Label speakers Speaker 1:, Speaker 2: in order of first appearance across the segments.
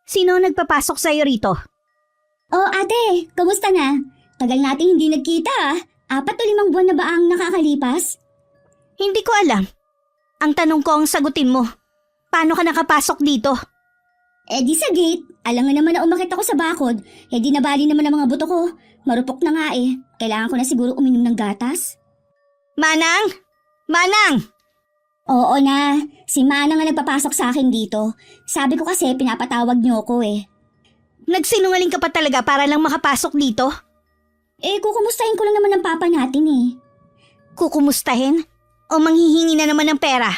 Speaker 1: Sino ang nagpapasok sa'yo rito?
Speaker 2: Oh ate, kamusta na? Tagal nating hindi nagkita ah. 4 o 5 buwan na ba ang nakakalipas?
Speaker 1: Hindi ko alam. Ang tanong ko ang sagutin mo. Paano ka nakapasok dito?
Speaker 2: Eh di sa gate, alam nga naman na umakit ako sa bakod. Eh di nabali naman ang mga buto ko. Marupok na nga eh. Kailangan ko na siguro uminom ng gatas.
Speaker 1: Manang! Manang!
Speaker 2: Oo na, si Manang nga nagpapasok sa akin dito. Sabi ko kasi pinapatawag niyo ko eh.
Speaker 1: Nagsinungaling ka pa talaga para lang makapasok dito?
Speaker 2: Eh kukumustahin ko lang naman ang papa natin eh.
Speaker 1: Kukumustahin? O manghihingi na naman ng pera?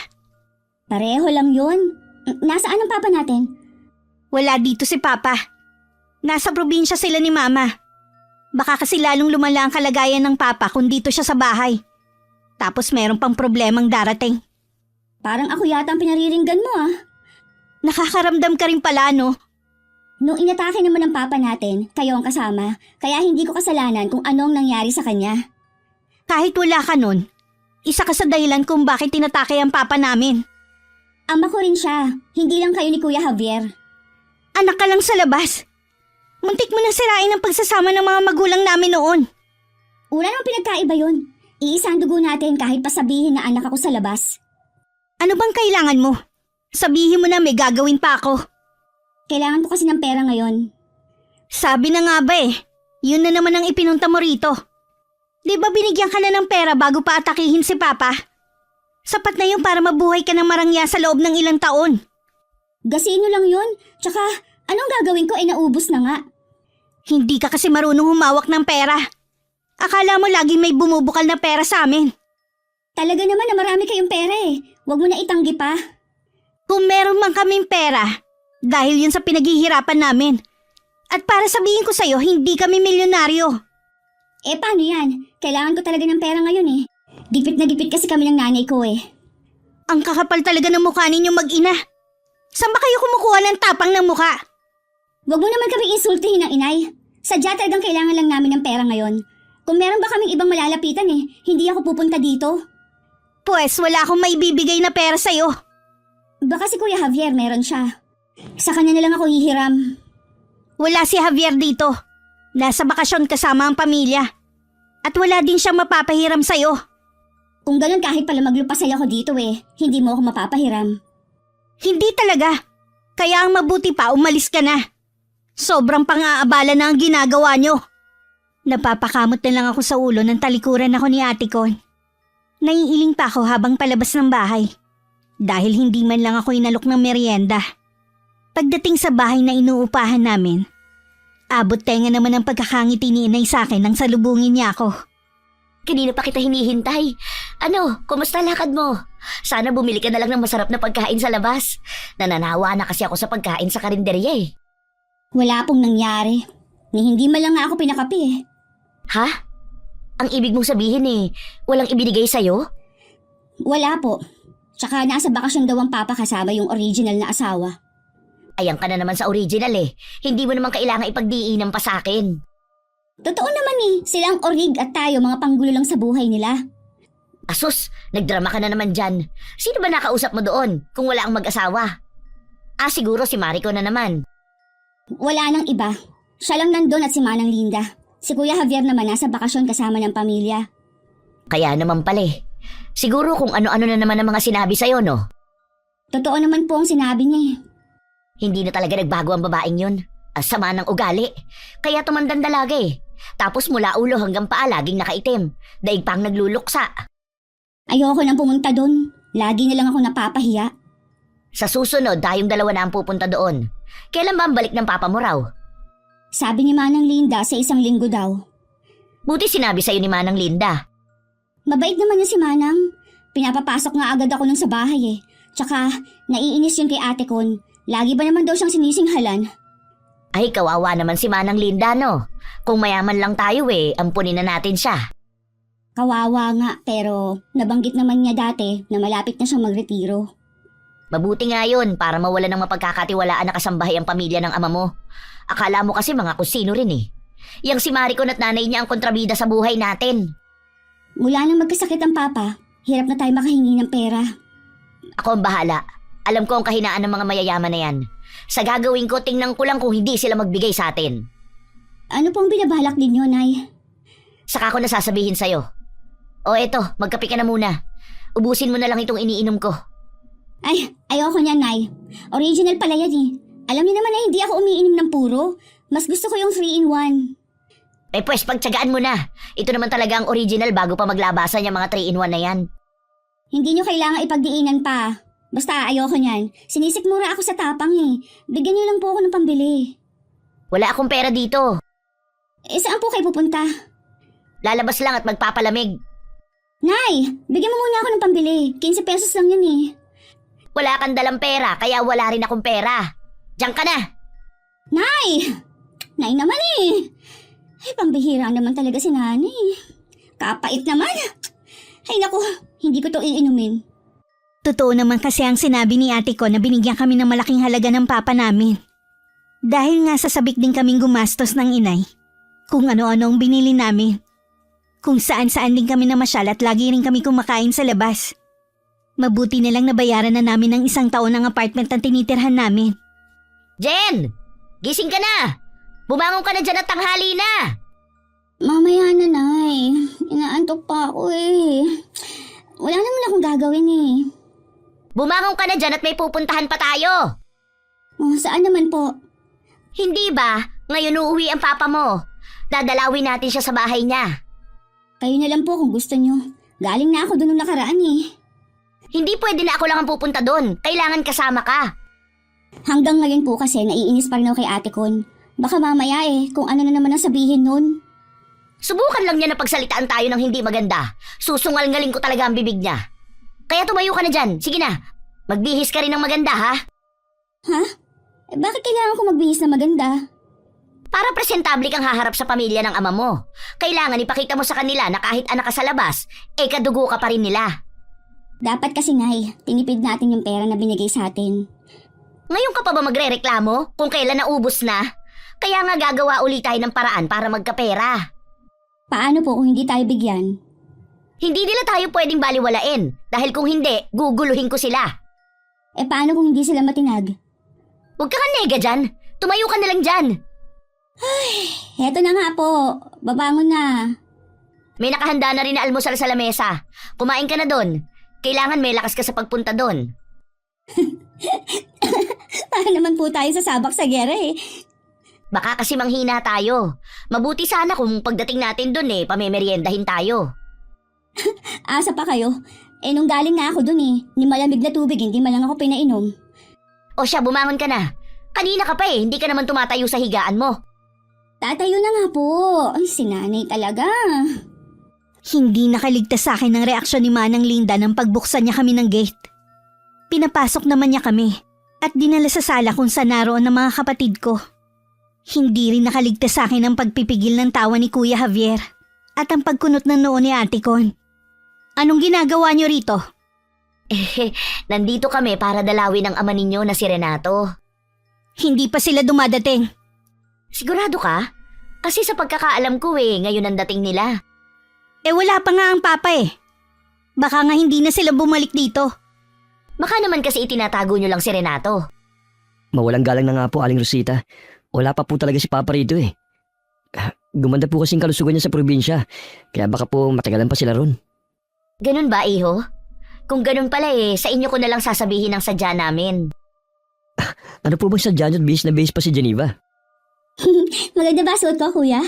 Speaker 2: Pareho lang yun. Nasaan ang papa natin?
Speaker 1: Wala dito si Papa. Nasa probinsya sila ni Mama. Baka kasi lalong lumala ang kalagayan ng Papa kung dito siya sa bahay. Tapos meron pang problemang darating.
Speaker 2: Parang ako yata ang pinariringgan mo ah.
Speaker 1: Nakakaramdam ka rin pala, no?
Speaker 2: Nung inatake naman ng papa natin, kayo ang kasama, kaya hindi ko kasalanan kung anong nangyari sa kanya.
Speaker 1: Kahit wala ka nun, isa ka sa dahilan kung bakit tinatake ang Papa namin.
Speaker 2: Ama ko rin siya, hindi lang kayo ni Kuya Javier.
Speaker 1: Anak ka lang sa labas. Muntik mo nang sirain ang pagsasama ng mga magulang namin noon.
Speaker 2: Wala namang pinagkaiba yun. Iisa ang dugo natin kahit pa sabihin na anak ako sa labas.
Speaker 1: Ano bang kailangan mo? Sabihin mo na may gagawin pa ako.
Speaker 2: Kailangan ko kasi ng pera ngayon.
Speaker 1: Sabi na nga ba eh, yun na naman ang ipinunta mo rito. Di ba binigyan ka na ng pera bago pa atakihin si Papa? Sapat na yun para mabuhay ka ng marangya sa loob ng ilang taon.
Speaker 2: Gasino lang yun, tsaka anong gagawin ko naubos na nga.
Speaker 1: Hindi ka kasi marunong humawak ng pera. Akala mo laging may bumubukal na pera sa amin.
Speaker 2: Talaga naman na marami kayong pera eh, huwag mo na itanggi pa.
Speaker 1: Kung meron man kaming pera, dahil yun sa pinaghihirapan namin. At para sabihin ko sa'yo, hindi kami milyonaryo.
Speaker 2: Eh paano yan? Kailangan ko talaga ng pera ngayon eh. Gipit na gipit kasi kami ng nanay ko eh.
Speaker 1: Ang kakapal talaga ng mukha ninyong mag-ina. Saan ba kayo kumukuha ng tapang ng mukha?
Speaker 2: Huwag mo naman kaming insultihin ng inay. Sadya talagang kailangan lang namin ng pera ngayon. Kung meron ba kaming ibang malalapitan eh, hindi ako pupunta dito.
Speaker 1: Pues wala akong maibibigay na pera sa'yo.
Speaker 2: Baka si Kuya Javier meron siya. Sa kanya na lang ako hihiram.
Speaker 1: Wala si Javier dito. Nasa bakasyon kasama ang pamilya. At wala din siyang mapapahiram sa'yo.
Speaker 2: Kung ganun kahit pala maglupasay ako dito eh, hindi mo ako mapapahiram.
Speaker 1: Hindi talaga. Kaya ang mabuti pa umalis ka na. Sobrang pang-aabala na ang ginagawa nyo. Napapakamot na lang ako sa ulo ng talikuran ako ni Ate Con. Naiiling pa ako habang palabas ng bahay. Dahil hindi man lang ako inalok ng merienda. Pagdating sa bahay na inuupahan namin, abot tenga naman ang pagkakangiti ni Inay sa akin nang salubungin niya ako.
Speaker 3: Kanina pa kita hinihintay. Ano, kumusta lakad mo? Sana bumili ka na lang ng masarap na pagkain sa labas. Nananawa na kasi ako sa pagkain sa karinderya eh.
Speaker 2: Wala pong nangyari. Ni hindi man lang nga ako pinakapi eh.
Speaker 3: Ha? Ang ibig mong sabihin eh, walang ibinigay sa'yo?
Speaker 2: Wala po. Tsaka nasa bakasyon daw ang papa kasama yung original na asawa.
Speaker 3: Ayan ka na naman sa original eh. Hindi mo naman kailangan ipagdiinan pa sa akin.
Speaker 2: Totoo naman eh, sila ang orig at tayo mga panggulo lang sa buhay nila.
Speaker 3: Asus, nagdrama ka na naman dyan. Sino ba nakausap mo doon kung wala ang mag-asawa? Siguro si Mariko na naman.
Speaker 2: Wala nang iba. Siya lang nandun at si Manang Linda. Si Kuya Javier naman nasa bakasyon kasama ng pamilya.
Speaker 3: Kaya naman pala eh. Siguro kung ano-ano na naman ang mga sinabi sa'yo, no?
Speaker 2: Totoo naman po ang sinabi niya eh.
Speaker 3: Hindi na talaga nagbago ang babaeng yun. Ang sama ng ugali. Kaya tumandang dalaga eh. Tapos mula ulo hanggang paa laging nakaitim. Daig pang nagluluksa.
Speaker 2: Ayoko nang pumunta doon. Lagi na lang ako napapahiya.
Speaker 3: Sa susunod, tayong dalawa na ang pupunta doon. Kailan ba ang balik ng papa mo raw?
Speaker 2: Sabi ni Manang Linda sa 1 linggo daw.
Speaker 3: Buti sinabi sa'yo ni Manang Linda.
Speaker 2: Mabait naman niya si Manang. Pinapapasok nga agad ako nun sa bahay eh. Tsaka, naiinis yun kay Ate Con. Lagi ba naman daw siyang sinisinghalan?
Speaker 3: Ay, kawawa naman si Manang Linda, no? Kung mayaman lang tayo eh, ampunin na natin siya.
Speaker 2: Kawawa nga, pero nabanggit naman niya dati na malapit na siyang magretiro.
Speaker 3: Mabuti nga yun para mawala ng mapagkakatiwalaan na kasambahay ang pamilya ng ama mo. Akala mo kasi mga kusino rin eh. Yang si Maricon at nanay niya ang kontrabida sa buhay natin.
Speaker 2: Mula nang magkasakit ang papa, hirap na tayo makahingi ng pera.
Speaker 3: Ako ang bahala. Alam ko ang kahinaan ng mga mayayaman na yan. Sa gagawin ko, tingnan ko lang kung hindi sila magbigay sa atin.
Speaker 2: Ano pong binabalak ninyo, Nay?
Speaker 3: Saka ko nasasabihin sa'yo. O eto, magkape ka na muna. Ubusin mo na lang itong iniinom ko.
Speaker 2: Ay, ayoko niyan, Nay. Original pala yan eh. Alam niyo naman na hindi ako umiinom ng puro. Mas gusto ko yung 3-in-1.
Speaker 3: Eh pues, pagtsagaan mo na. Ito naman talaga ang original bago pa maglabasan yung mga 3-in-1 na yan.
Speaker 2: Hindi niyo kailangan ipagdiinan pa. Basta ayoko niyan. Sinisikmura ako sa tapang eh. Bigyan niyo lang po ako ng pambili.
Speaker 3: Wala akong pera dito.
Speaker 2: Eh, saan po kayo pupunta?
Speaker 3: Lalabas lang at magpapalamig.
Speaker 2: Nay, bigyan mo muna ako ng pambili. 15 pesos lang yun eh.
Speaker 3: Wala kang dalang pera, kaya wala rin akong pera. Diyan ka na.
Speaker 2: Nay! Nay naman eh. Ay, pambihira naman talaga si nanay. Kapait naman. Ay naku, hindi ko to iinumin.
Speaker 1: Totoo naman kasi ang sinabi ni ate ko na binigyan kami ng malaking halaga ng papa namin. Dahil nga sasabik din kaming gumastos ng inay. Kung ano-ano ang binili namin. Kung saan-saan din kami namasyal at lagi rin kami kumakain sa labas. Mabuti na lang nabayaran na namin ng 1 taon ang apartment na tinitirhan namin.
Speaker 3: Jen! Gising ka na! Bumangon ka na dyan at tanghali na!
Speaker 2: Mamaya na, Nay. Inaantok pa ako eh. Wala naman akong gagawin eh.
Speaker 3: Bumangon ka na dyan at may pupuntahan pa tayo!
Speaker 2: Oh, saan naman po?
Speaker 3: Hindi ba? Ngayon uuwi ang papa mo. Dadalawin natin siya sa bahay niya.
Speaker 2: Kayo na lang po kung gusto nyo. Galing na ako doon nung nakaraan eh.
Speaker 3: Hindi pwede na ako lang ang pupunta doon. Kailangan kasama ka.
Speaker 2: Hanggang ngayon po kasi naiinis pa rin ako kay Ate Con. Baka mamaya eh, kung ano na naman ang sabihin nun.
Speaker 3: Subukan lang niya na pagsalitaan tayo ng hindi maganda. Susungal-ngaling ko talaga ang bibig niya. Kaya tumayo ka na dyan. Sige na. Magbihis ka rin ng maganda, ha?
Speaker 2: Ha? Eh, bakit kailangan ko magbihis na maganda?
Speaker 3: Para presentable kang haharap sa pamilya ng ama mo. Kailangan ipakita mo sa kanila na kahit anak ka sa labas, kadugo ka pa rin nila.
Speaker 2: Dapat kasi, Nay, tinipid natin yung pera na binigay sa atin.
Speaker 3: Ngayon ka pa ba magre-reklamo kung kailan naubos na? Kaya nga gagawa ulit tayo ng paraan para magkapera.
Speaker 2: Paano po kung hindi tayo bigyan?
Speaker 3: Hindi nila tayo pwedeng baliwalain dahil kung hindi, guguluhin ko sila.
Speaker 2: Eh paano kung hindi sila matinag?
Speaker 3: Huwag ka nega dyan. Tumayo ka na lang dyan.
Speaker 2: Heto na nga po, babangon na.
Speaker 3: May nakahanda na rin na almusal sa lamesa. Kumain ka na doon. Kailangan may lakas ka sa pagpunta doon.
Speaker 2: Para naman po tayo sasabak sa gera eh.
Speaker 3: Baka kasi manghina tayo. Mabuti sana kung pagdating natin doon pamemeriendahin tayo.
Speaker 2: Asa pa kayo? Eh nung galing na ako dun eh, ni malamig na tubig, hindi man lang ako pinainom.
Speaker 3: O siya, bumangon ka na. Kanina ka pa hindi ka naman tumatayo sa higaan mo.
Speaker 2: Tatayo na nga po. Ay, si nanay talaga.
Speaker 1: Hindi nakaligtas sa akin ang reaksyon ni Manang Linda nang pagbuksan niya kami ng gate. Pinapasok naman niya kami at dinala sa sala kung saan naroon ang mga kapatid ko. Hindi rin nakaligtas sa akin ang pagpipigil ng tawa ni Kuya Javier at ang pagkunot ng noo ni Ate Con. Anong ginagawa niyo rito?
Speaker 3: Nandito kami para dalawin ang ama ninyo na si Renato.
Speaker 1: Hindi pa sila dumadating.
Speaker 3: Sigurado ka? Kasi sa pagkakaalam ko ngayon ang dating nila.
Speaker 1: Wala pa nga ang papa Baka nga hindi na sila bumalik dito.
Speaker 3: Baka naman kasi itinatago nyo lang si Renato.
Speaker 4: Mawalang galang na nga po, Aling Rosita. Wala pa po talaga si Papa rito Gumanda po kasing kalusugan niya sa probinsya. Kaya baka po matagalan pa sila ron.
Speaker 3: Ganun ba, iho? Kung ganun pala sa inyo ko na lang sasabihin ang sadya namin.
Speaker 4: Ano po bang sadya niyo't base na base pa si Geneva?
Speaker 2: Maganda ba suot ko, kuya?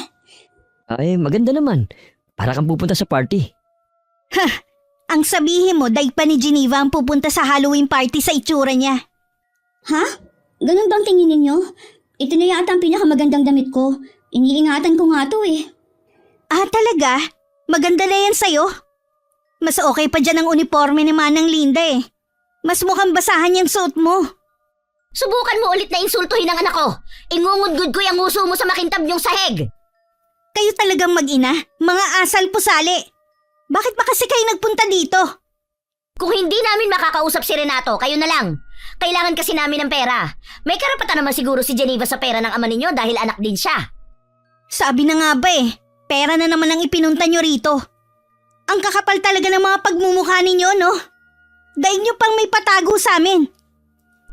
Speaker 4: Ay, maganda naman. Para kang pupunta sa party.
Speaker 1: Ang sabihin mo, daig pa ni Geneva ang pupunta sa Halloween party sa itsura niya.
Speaker 2: Ha? Ganun bang tingin ninyo? Ito na yata ang pinakamagandang damit ko. Iniingatan ko nga to
Speaker 1: Ah, talaga? Maganda na yan sa'yo? Mas okay pa dyan ang uniforme ni Manang Linda Mas mukhang basahan yung suot mo.
Speaker 3: Subukan mo ulit na insultuhin ang anak ko. Ingungudgud ko yung uso mo sa makintab niyong sahig.
Speaker 1: Kayo talagang mag-ina, mga asal pusali. Bakit ba kasi kayo nagpunta dito?
Speaker 3: Kung hindi namin makakausap si Renato, kayo na lang. Kailangan kasi namin ng pera. May karapatan naman siguro si Geneva sa pera ng ama ninyo dahil anak din siya.
Speaker 1: Sabi na nga ba pera na naman ang ipinunta nyo rito. Ang kakapal talaga ng mga pagmumukha ninyo, no? Daig nyo pang may patago sa amin.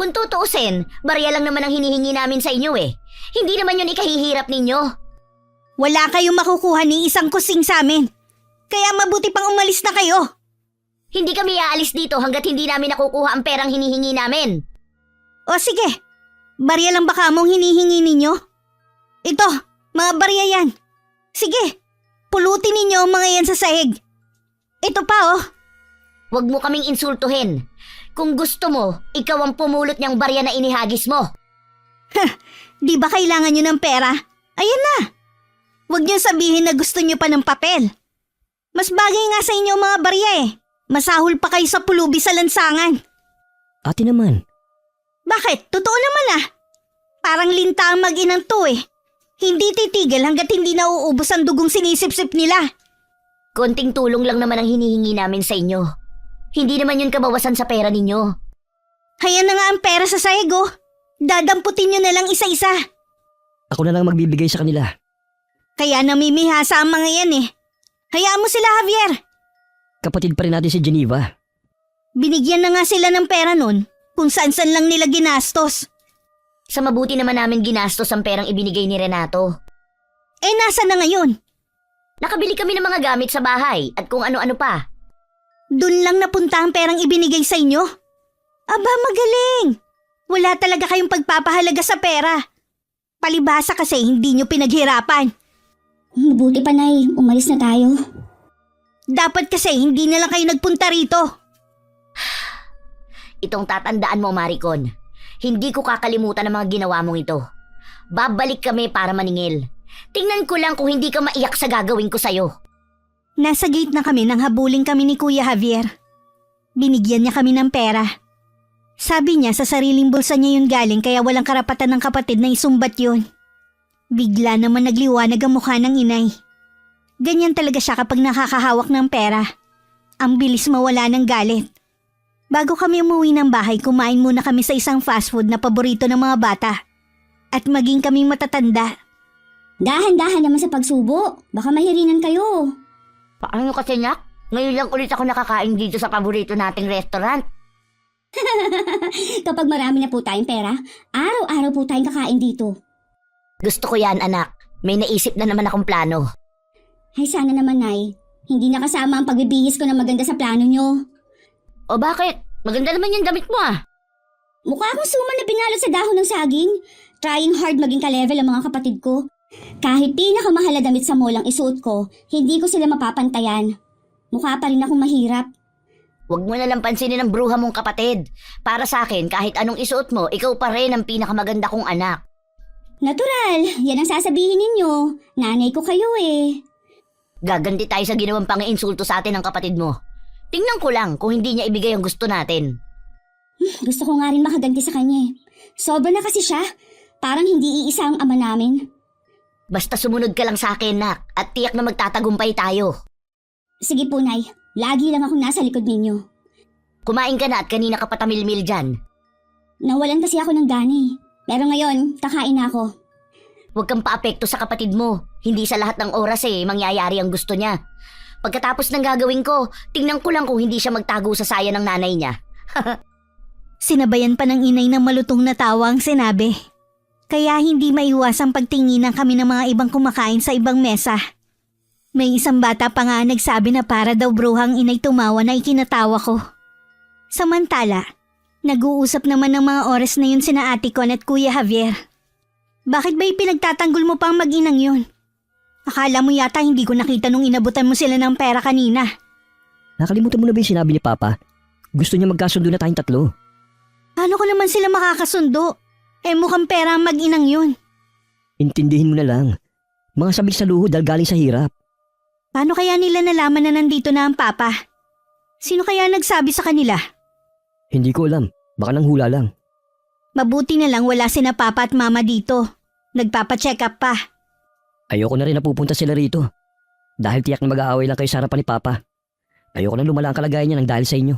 Speaker 3: Kung tutuusin, barya lang naman ang hinihingi namin sa inyo eh. Hindi naman yun ikahihirap ninyo.
Speaker 1: Wala kayong makukuha ni isang kusing sa amin. Kaya mabuti pang umalis na kayo.
Speaker 3: Hindi kami aalis dito hanggat hindi namin nakukuha ang perang hinihingi namin.
Speaker 1: O sige, barya lang baka mong hinihingi ninyo? Ito, mga barya yan. Sige, pulutin ninyo ang mga yan sa sahig. Ito pa oh.
Speaker 3: Huwag mo kaming insultuhin. Kung gusto mo, ikaw ang pumulot niyang barya na inihagis mo.
Speaker 1: Di ba kailangan nyo ng pera? Ayan na. Huwag nyo sabihin na gusto nyo pa ng papel. Mas bagay nga sa inyo ang mga barya eh. Masahol pa kayo sa pulubi sa lansangan.
Speaker 4: Ate naman,
Speaker 1: Bakit? Totoo naman ah. Parang linta ang mag-inang to eh. Hindi titigil hanggat hindi nauubos ang dugong sinisip-sip nila.
Speaker 3: Konting tulong lang naman ang hinihingi namin sa inyo. Hindi naman yun kabawasan sa pera ninyo.
Speaker 1: Hayan na nga ang pera sa sahig oh. Dadamputin nyo na lang isa-isa.
Speaker 4: ako na lang magbibigay sa kanila.
Speaker 1: Kaya namimihasa ang mga yan eh. Hayaan mo sila, Javier.
Speaker 4: Kapatid pa rin natin si Geneva.
Speaker 1: Binigyan na nga sila ng pera nun kung saan-saan lang nila ginastos.
Speaker 3: Sa mabuti naman namin ginastos ang perang ibinigay ni Renato.
Speaker 1: Eh nasa na ngayon?
Speaker 3: Nakabili kami ng mga gamit sa bahay at kung ano-ano pa.
Speaker 1: Doon lang napunta ang perang ibinigay sa inyo? Aba, magaling! Wala talaga kayong pagpapahalaga sa pera. Palibhasa kasi hindi nyo pinaghirapan.
Speaker 2: Mabuti pa, Nay. Umalis na tayo.
Speaker 1: Dapat kasi hindi na lang kayo nagpunta rito.
Speaker 3: Itong tatandaan mo, Maricon. Hindi ko kakalimutan ang mga ginawa mong ito. Babalik kami para maningil. Tingnan ko lang kung hindi ka maiyak sa gagawin ko sa'yo.
Speaker 1: Nasa gate na kami nang habulin kami ni Kuya Javier. Binigyan niya kami ng pera. Sabi niya sa sariling bulsa niya yun galing kaya walang karapatan ng kapatid na isumbat yun. Bigla naman nagliwanag ang mukha ng inay. Ganyan talaga siya kapag nakakahawak ng pera. Ang bilis mawala ng galit. Bago kami umuwi ng bahay, kumain muna kami sa isang fast food na paborito ng mga bata. At maging kaming matatanda.
Speaker 2: Dahan-dahan naman sa pagsubo. Baka mahirinan kayo.
Speaker 3: Paano kasi, Nak? Ngayon lang ulit ako nakakain dito sa paborito nating restaurant.
Speaker 2: Kapag marami na po tayong pera, araw-araw po tayong kakain dito.
Speaker 3: Gusto ko yan, anak. May naisip na naman akong plano.
Speaker 2: Ay sana naman, Nay. Hindi nakasama ang pagbibihis ko na maganda sa plano nyo.
Speaker 3: O bakit? Maganda naman yung damit mo ah.
Speaker 2: Mukha akong suman na binalot sa dahon ng saging. Trying hard maging ka-level ang mga kapatid ko. Kahit pinakamahal na damit sa mall ang isuot ko, hindi ko sila mapapantayan. Mukha pa rin akong mahirap.
Speaker 3: Huwag mo na lang pansinin ang bruha mong kapatid. Para sa akin, kahit anong isuot mo, ikaw pa rin ang pinakamaganda kong anak.
Speaker 2: Natural, yan ang sasabihin ninyo. Nanay ko kayo eh.
Speaker 3: Gaganti tayo sa ginawang pang-insulto sa atin ng kapatid mo. Tingnan ko lang kung hindi niya ibigay ang gusto natin.
Speaker 2: Gusto ko nga rin makaganti sa kanya eh. Sobra na kasi siya. Parang hindi iisa ang ama namin.
Speaker 3: Basta sumunod ka lang sa akin, Nak, at tiyak na magtatagumpay tayo.
Speaker 2: Sige po, Nay. Lagi lang akong nasa likod ninyo.
Speaker 3: Kumain ka na at kanina ka patamilmil dyan.
Speaker 2: Nawalan kasi ako ng gani. Pero ngayon, kakain na ako.
Speaker 3: Huwag kang paapekto sa kapatid mo. Hindi sa lahat ng oras mangyayari ang gusto niya. Pagkatapos ng gagawin ko, tingnan ko lang kung hindi siya magtago sa saya ng nanay niya.
Speaker 1: Sinabayan pa ng inay ng malutong na tawa ang sinabi. Kaya hindi maiwasang pagtinginan kami ng mga ibang kumakain sa ibang mesa. May isang bata pa nga nagsabi na para daw bruhang inay tumawa na ikinatawa ko. Samantala, nag-uusap naman ng mga oras na yun sina Ate Con at Kuya Javier. Bakit ba ipinagtatanggol mo pa ang mag-inang yun? Akala mo yata hindi ko nakita nung inabutan mo sila ng pera kanina.
Speaker 4: Nakalimutan mo na ba yung sinabi ni Papa? Gusto niya magkasundo na tayong tatlo.
Speaker 1: Paano ko naman sila makakasundo? Eh mukhang pera ang mag-inang yun.
Speaker 4: Intindihin mo na lang. Mga sabik sa luho dahil galing sa hirap.
Speaker 1: Paano kaya nila nalaman na nandito na ang papa? Sino kaya nagsabi sa kanila?
Speaker 4: Hindi ko alam. Baka nang hula lang.
Speaker 1: Mabuti na lang wala sina papa at mama dito. Nagpapa-check up pa.
Speaker 4: Ayoko na rin napupunta sila rito. Dahil tiyak na mag-aaway lang kayo sa harapan ni Papa. Ayoko na lumala ang kalagayan niya nang dahil sa inyo.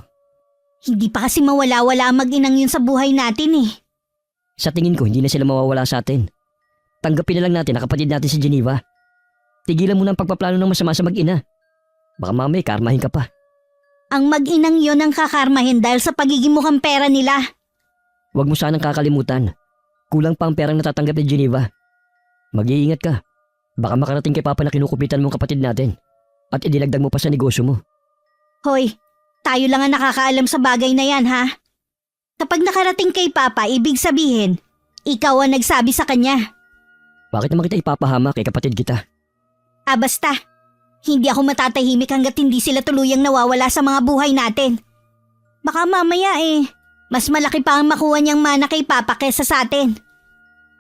Speaker 1: Hindi pa kasi mawala-wala ang mag-inang yun sa buhay natin eh.
Speaker 4: Sa tingin ko, hindi na sila mawawala sa atin. Tanggapin na lang natin na kapatid natin si Geneva. Tigilan mo na ang pagpaplano ng masama sa mag-ina. Baka mamaya karmahin ka pa.
Speaker 1: Ang mag-inang yun ang kakarmahin dahil sa pagiging mukhang pera nila.
Speaker 4: Huwag mo sanang kakalimutan. Kulang pa ang perang natatanggap ni Geneva. Mag-iingat ka. Baka makarating kay Papa na kinukupitan mo ang kapatid natin. At idinagdag mo pa sa negosyo mo.
Speaker 1: Hoy, tayo lang ang nakakaalam sa bagay na yan, ha? Kapag nakarating kay Papa, ibig sabihin, ikaw ang nagsabi sa kanya.
Speaker 4: Bakit naman kita ipapahama kay kapatid kita?
Speaker 1: Basta. Hindi ako matatahimik hanggat hindi sila tuluyang nawawala sa mga buhay natin. Baka mamaya mas malaki pa ang makuha niyang mana kay Papa kesa sa atin.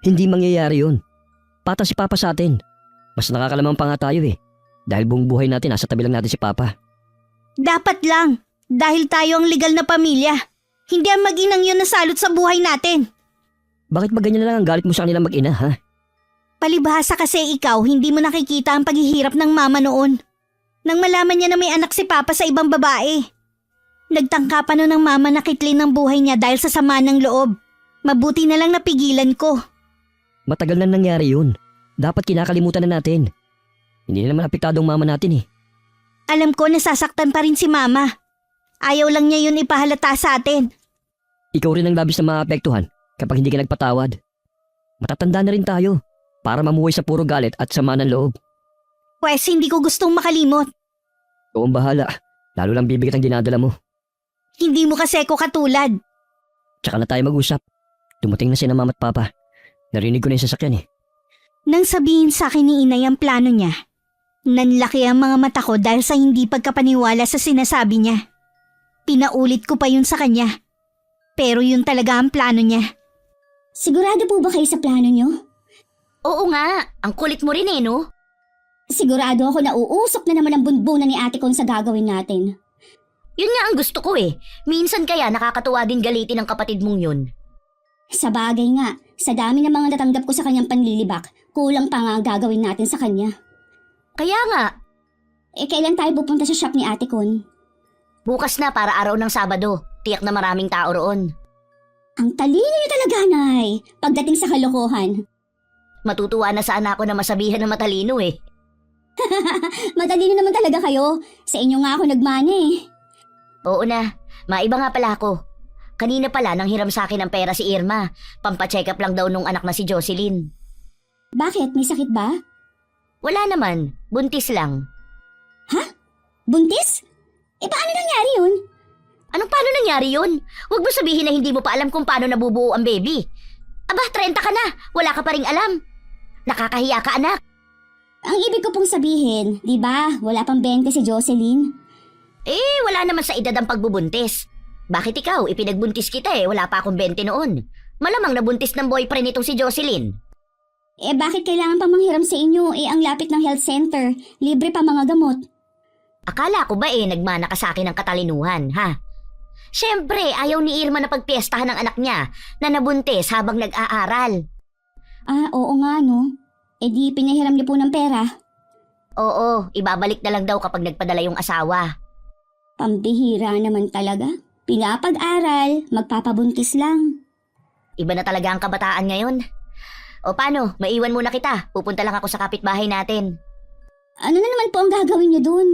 Speaker 4: Hindi mangyayari yun. Pata si Papa sa atin. Mas nakakalamang pa nga tayo Dahil buong buhay natin nasa tabi lang natin si Papa.
Speaker 1: Dapat lang. Dahil tayo ang legal na pamilya. Hindi ang mag-inang yun nasalot sa buhay natin.
Speaker 4: Bakit ba ganyan na lang ang galit mo sa kanila mag-ina, ha?
Speaker 1: Palibhasa kasi ikaw, hindi mo nakikita ang paghihirap ng mama noon. Nang malaman niya na may anak si Papa sa ibang babae. Nagtangka pa noon ng mama na kitlin ng buhay niya dahil sa sama ng loob. Mabuti na lang napigilan ko.
Speaker 4: Matagal na nangyari yun. Dapat kinakalimutan na natin. Hindi na naman apektado ang mama natin
Speaker 1: Alam ko nasasaktan pa rin si mama. Ayaw lang niya yun ipahalata sa atin.
Speaker 4: Ikaw rin ang labis na maapektuhan kapag hindi ka nagpatawad. Matatanda na rin tayo para mamuhay sa puro galit at sama ng loob.
Speaker 1: Pwes hindi ko gustong makalimot.
Speaker 4: Oo, ang bahala. Lalo lang bibigat ang dinadala mo.
Speaker 1: Hindi mo kasi ako katulad.
Speaker 4: Tsaka na tayo mag-usap. Dumating na sina mama at papa. Narinig ko na yung sasakyan
Speaker 1: Nang sabihin sa akin ni Inay ang plano niya, nanlaki ang mga mata ko dahil sa hindi pagkapaniwala sa sinasabi niya. Pinaulit ko pa yun sa kanya. Pero yun talaga ang plano niya.
Speaker 2: Sigurado po ba kayo sa plano nyo?
Speaker 3: Oo nga, ang kulit mo rin no?
Speaker 2: Sigurado ako na uusok na naman ang bunbunan ni Ate Con sa gagawin natin.
Speaker 3: Yun nga ang gusto ko Minsan kaya nakakatuwa din galitin ng kapatid mong yun.
Speaker 2: Sa bagay nga, sa dami ng mga natanggap ko sa kanyang panlilibak, kulang pa nga ang gagawin natin sa kanya.
Speaker 3: Kaya nga,
Speaker 2: Kailan tayo pupunta sa shop ni Ate Con?
Speaker 3: bukas na para araw ng Sabado. Tiyak na maraming tao roon.
Speaker 2: Ang talino niyo talaga, Nay, pagdating sa kalokohan.
Speaker 3: Matutuwa na sana ako na masabihan na matalino
Speaker 2: Matalino naman talaga kayo. Sa inyo nga ako nagmana
Speaker 3: Oo na, maiba nga pala ako. Kanina pala nang hiram sa akin ng pera si Irma. Pampacheck up lang daw nung anak na si Jocelyn.
Speaker 2: Bakit? May sakit ba?
Speaker 3: Wala naman, buntis lang.
Speaker 2: Buntis? Paano nangyari yun?
Speaker 3: Anong paano nangyari yun? Huwag mo sabihin na hindi mo pa alam kung paano nabubuo ang baby. Aba, 30 ka na, wala ka pa ring alam. Nakakahiya ka anak.
Speaker 2: Ang ibig ko pong sabihin, di ba, wala pang 20 si Jocelyn?
Speaker 3: Wala naman sa edad ang pagbubuntis. Bakit ikaw? Ipinagbuntis kita wala pa akong 20 noon. Malamang nabuntis ng boyfriend nitong si Jocelyn.
Speaker 2: Bakit kailangan pa manghiram sa inyo? Ang lapit ng health center, libre pa mga gamot.
Speaker 3: Akala ko ba nagmana ka sa akin ng katalinuhan, ha? Siyempre, ayaw ni Irma na pagpiestahan ng anak niya na nabuntis habang nag-aaral.
Speaker 2: Oo nga no. Di pinahiram niyo po ng pera.
Speaker 3: Oo, ibabalik na lang daw kapag nagpadala yung asawa.
Speaker 2: Pambihira naman talaga. Pinapag-aral, magpapabuntis lang.
Speaker 3: Iba na talaga ang kabataan ngayon. O paano, maiwan muna kita. Pupunta lang ako sa kapitbahay natin.
Speaker 2: Ano na naman po ang gagawin niyo dun?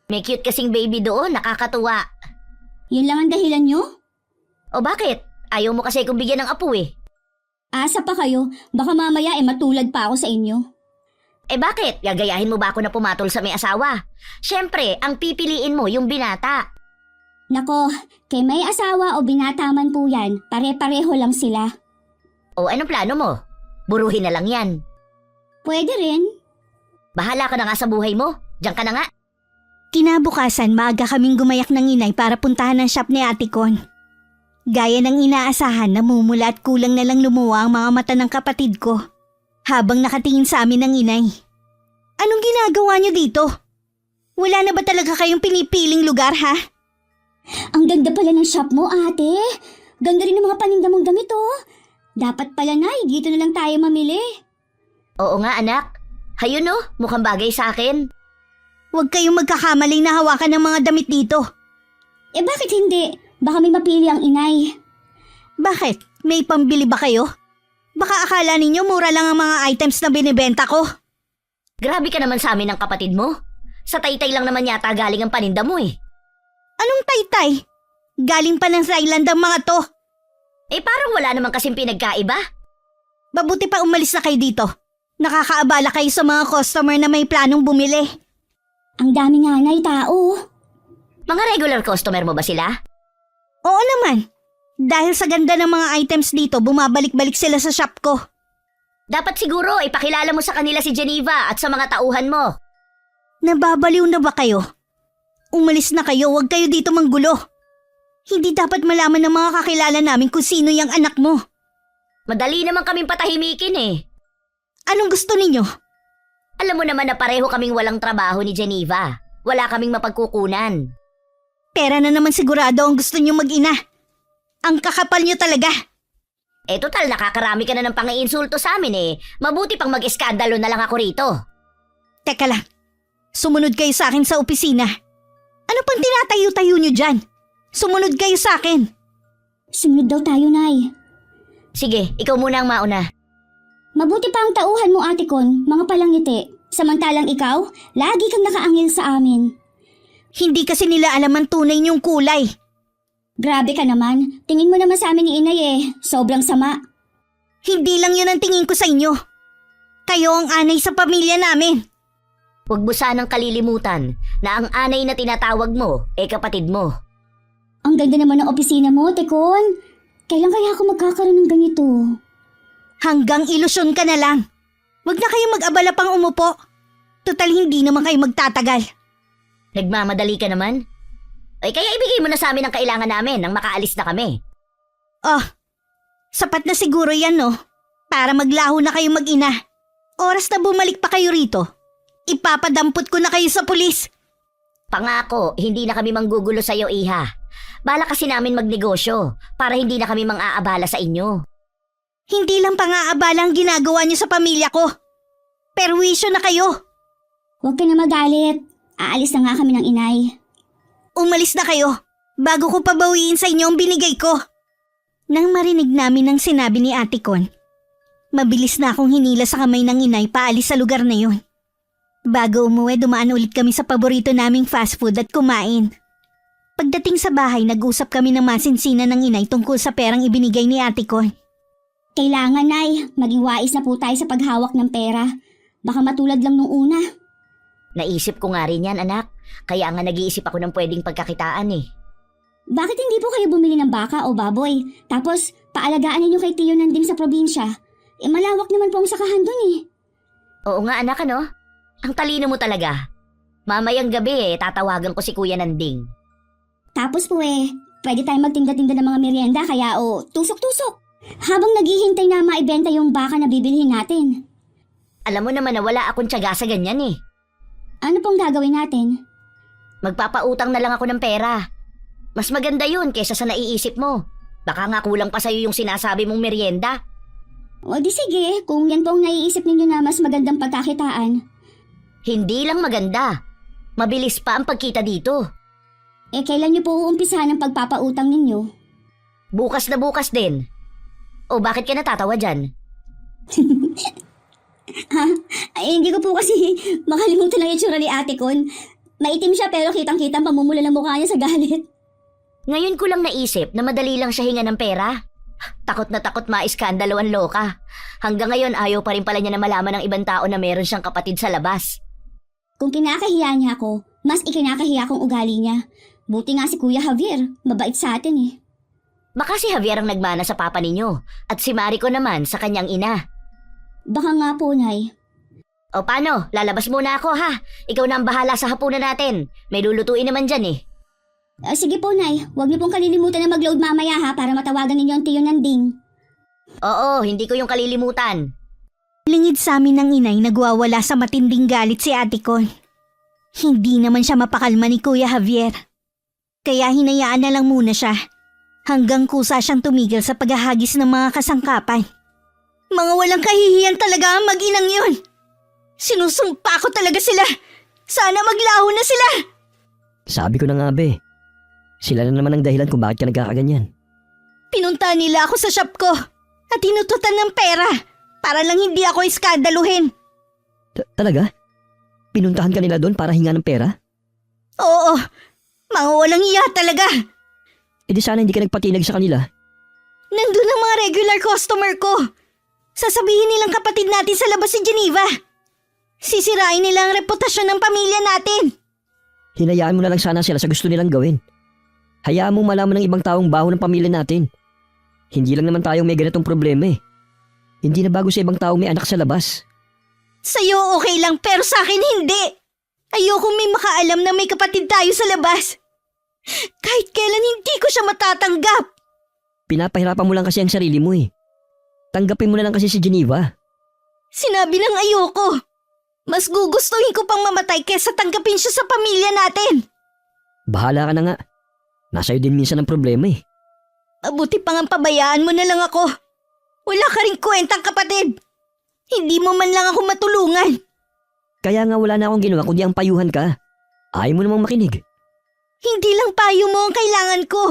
Speaker 3: May cute kasing baby doon, nakakatuwa.
Speaker 2: Yun lang ang dahilan niyo?
Speaker 3: O bakit? Ayaw mo kasi kong bigyan ng apo
Speaker 2: Asa pa kayo, baka mamaya matulad pa ako sa inyo.
Speaker 3: Bakit? Gagayahin mo ba ako na pumatol sa may asawa? Siyempre, ang pipiliin mo yung binata.
Speaker 2: Nako, kay may asawa o binata man po yan, pare-pareho lang sila.
Speaker 3: O anong plano mo? Buruhin na lang yan.
Speaker 2: Pwede rin.
Speaker 3: Bahala ka na nga sa buhay mo. Diyan ka na nga.
Speaker 1: Kinabukasan, maaga kaming gumayak ng Inay para puntahan ang shop ni Ate Con. Gaya ng inaasahan, namumula at kulang na lang lumuwa ang mga mata ng kapatid ko habang nakatingin sa amin ng Inay. Anong ginagawa niyo dito? Wala na ba talaga kayong pinipiling lugar, ha?
Speaker 2: Ang ganda pala ng shop mo, ate. Ganda rin ng mga paninda mong damit, Dapat pala, Nay, dito na lang tayo mamili.
Speaker 3: Oo nga anak. Hayun mukhang bagay sa akin.
Speaker 1: Huwag kayong magkakamali na hawakan ng mga damit dito.
Speaker 2: Bakit hindi? Baka may mapili ang Inay.
Speaker 1: Bakit? May pambili ba kayo? Baka akala ninyo mura lang ang mga items na binibenta ko.
Speaker 3: Grabe ka naman sa amin ng kapatid mo. Sa taytay lang naman yata galing ang paninda mo
Speaker 1: Anong taytay? Galing pa ng Thailand ang mga to.
Speaker 3: Parang wala naman kasing pinagkaiba.
Speaker 1: Mabuti pa umalis na kayo dito. Nakakaabala kayo sa mga customer na may planong bumili.
Speaker 2: Ang dami nga, Nay, tao.
Speaker 3: Mga regular customer mo ba sila?
Speaker 1: Oo naman. Dahil sa ganda ng mga items dito, bumabalik-balik sila sa shop ko.
Speaker 3: Dapat siguro ipakilala mo sa kanila si Geneva at sa mga tauhan mo.
Speaker 1: Nababaliw na ba kayo? Umalis na kayo, huwag kayo dito manggulo. Hindi dapat malaman ng mga kakilala namin kung sino yung anak mo.
Speaker 3: Madali naman kaming patahimikin eh.
Speaker 1: Anong gusto ninyo?
Speaker 3: Alam mo naman na pareho kaming walang trabaho ni Geneva. Wala kaming mapagkukunan.
Speaker 1: Pera na naman sigurado ang gusto nyo mag-ina. Ang kakapal nyo talaga.
Speaker 3: Total nakakarami ka na ng pang-iinsulto sa amin eh. Mabuti pang mag-eskandalo na lang ako rito.
Speaker 1: Teka lang, sumunod kayo sa akin sa opisina. Ano pang tinatayo-tayo nyo dyan? Sumunod kayo sa akin.
Speaker 2: Sumunod daw tayo, Nay.
Speaker 3: Sige, ikaw muna ang mauna.
Speaker 2: Mabuti pa ang tauhan mo, Ate Con, mga palangiti. Samantalang ikaw, lagi kang nakaangil sa amin.
Speaker 1: Hindi kasi nila alam ang tunay niyong kulay.
Speaker 2: Grabe ka naman. Tingin mo naman sa amin ni Inay eh. Sobrang sama.
Speaker 1: Hindi lang yun ang tingin ko sa inyo. Kayo ang anay sa pamilya namin.
Speaker 3: Huwag mo sanang kalilimutan na ang anay na tinatawag mo kapatid mo.
Speaker 2: Ang ganda naman ng opisina mo, Tekon. Kailan kaya ako magkakaroon ng ganito?
Speaker 1: Hanggang ilusyon ka na lang. Huwag na kayo mag-abala pang umupo. Total hindi naman kayo magtatagal.
Speaker 3: Nagmamadali ka naman? Kaya ibigay mo na sa amin ang kailangan namin nang makaalis na kami.
Speaker 1: Oh, sapat na siguro yan no? Para maglaho na kayo mag-ina. Oras na bumalik pa kayo rito. Ipapadampot ko na kayo sa pulis.
Speaker 3: Pangako, hindi na kami manggugulo sa'yo, Iha. Bala kasi namin magnegosyo para hindi na kami mang-aabala sa inyo.
Speaker 1: Hindi lang pang-aabala ang ginagawa niyo sa pamilya ko. Perwisyo na kayo.
Speaker 2: Huwag ka na magalit. Aalis na nga kami ng Inay.
Speaker 1: Umalis na kayo bago ko pabawiin sa inyo ang binigay ko. Nang marinig namin ang sinabi ni Ate Con, mabilis na akong hinila sa kamay ng inay paalis sa lugar na yun. Bago umuwi, dumaan ulit kami sa paborito naming fast food at kumain. Pagdating sa bahay, nag-usap kami ng masinsinan ng inay tungkol sa perang ibinigay ni Ate Con.
Speaker 2: Kailangan, Nay. Maging wais na po tayo sa paghawak ng pera. Baka matulad lang nung una.
Speaker 3: Naisip ko nga rin yan, anak. Kaya nga nag-iisip ako ng pwedeng pagkakitaan eh.
Speaker 2: Bakit hindi po kayo bumili ng baka o baboy? Tapos, paalagaan ninyo kay Tiyo Nanding sa probinsya. Malawak naman po ang sakahan dun eh.
Speaker 3: Oo nga, anak, ano? Ang talino mo talaga. Mamayang gabi tatawagan ko si Kuya Nanding.
Speaker 2: Tapos po pwede tayong magtinda-tinda ng mga merienda kaya tusok-tusok. Habang naghihintay na maibenta yung baka na bibilihin natin.
Speaker 3: Alam mo naman na wala akong tiyaga sa ganyan eh.
Speaker 2: Ano pong gagawin natin?
Speaker 3: Magpapautang na lang ako ng pera. Mas maganda yun kaysa sa naiisip mo. Baka nga kulang pa sa'yo yung sinasabi mong merienda.
Speaker 2: O di sige, kung yan po ang naiisip ninyo na mas magandang pagkakitaan.
Speaker 3: Hindi lang maganda. Mabilis pa ang pagkita dito.
Speaker 2: Kailan niyo po uumpisahan ang pagpapautang ninyo?
Speaker 3: Bukas na bukas din. O bakit ka natatawa dyan?
Speaker 2: Hindi ko po kasi makalimutan lang yung tsura ni Ate Con. Maitim siya pero kitang-kita ang pamumula ng mukha niya sa galit.
Speaker 3: Ngayon ko lang naisip na madali lang siya hinga ng pera. Takot na takot maiskandalo ang loka. Hanggang ngayon ayaw pa rin pala niya na malaman ng ibang tao na meron siyang kapatid sa labas.
Speaker 2: Kung kinakahiya niya ako, mas ikinakahiya kong ugali niya. Buti nga si Kuya Javier, mabait sa atin eh.
Speaker 3: Baka si Javier ang nagmana sa papa ninyo at si Mariko naman sa kanyang ina.
Speaker 2: Baka nga po, Nay.
Speaker 3: O paano? Lalabas muna ako ha. Ikaw na ang bahala sa hapunan natin. May lulutuin naman dyan eh.
Speaker 2: Sige po, Nay. Huwag niyo pong kalilimutan na mag-load mamaya ha para matawagan ninyo ang Tiyo Nanding.
Speaker 3: Oo, hindi ko yung kalilimutan.
Speaker 1: Lingid sa amin ng inay, nagwawala sa matinding galit si Ate Con. Hindi naman siya mapakalma ni Kuya Javier. Kaya hinayaan na lang muna siya. Hanggang kusa siyang tumigil sa paghahagis ng mga kasangkapan. Mga walang kahihiyan talaga ang mag-inang yun. Sinusumpa ko talaga sila. Sana maglaho na sila.
Speaker 4: Sabi ko na nga be. Sila na naman ang dahilan kung bakit ka nagkakaganyan.
Speaker 1: Pinunta nila ako sa shop ko at hinututan ng pera para lang hindi ako iskandaluhin.
Speaker 4: Talaga? Pinuntahan ka nila doon para hinga ng pera?
Speaker 1: Oo, mga walang iya talaga.
Speaker 4: E di sana hindi ka nagpatinag sa kanila.
Speaker 1: Nandun ang mga regular customer ko. Sasabihin nilang kapatid natin sa labas si Geneva. Sisirain nila ang reputasyon ng pamilya natin.
Speaker 4: Hinayaan mo na lang sana sila sa gusto nilang gawin. Hayaan mo malaman ng ibang taong baho ng pamilya natin. Hindi lang naman tayong may ganitong problema eh. Hindi na bago sa ibang taong may anak sa labas.
Speaker 1: Sa'yo okay lang pero sa akin hindi. Ayokong may makaalam na may kapatid tayo sa labas. Kahit kailan hindi ko siya matatanggap.
Speaker 4: Pinapahirapan mo lang kasi ang sarili mo eh. Tanggapin mo na lang kasi si Geneva.
Speaker 1: Sinabi ng ayoko. Mas gugustuhin ko pang mamatay kesa tanggapin siya sa pamilya natin.
Speaker 4: Bahala ka na nga. Nasa'yo din minsan ang problema eh.
Speaker 1: Mabuti pang ang pabayaan mo na lang ako. Wala ka rin kwentang kapatid. Hindi mo man lang ako matulungan.
Speaker 4: Kaya nga wala na akong ginawa kundi ang payuhan ka. Ayaw mo namang makinig.
Speaker 1: Hindi lang payo mo ang kailangan ko.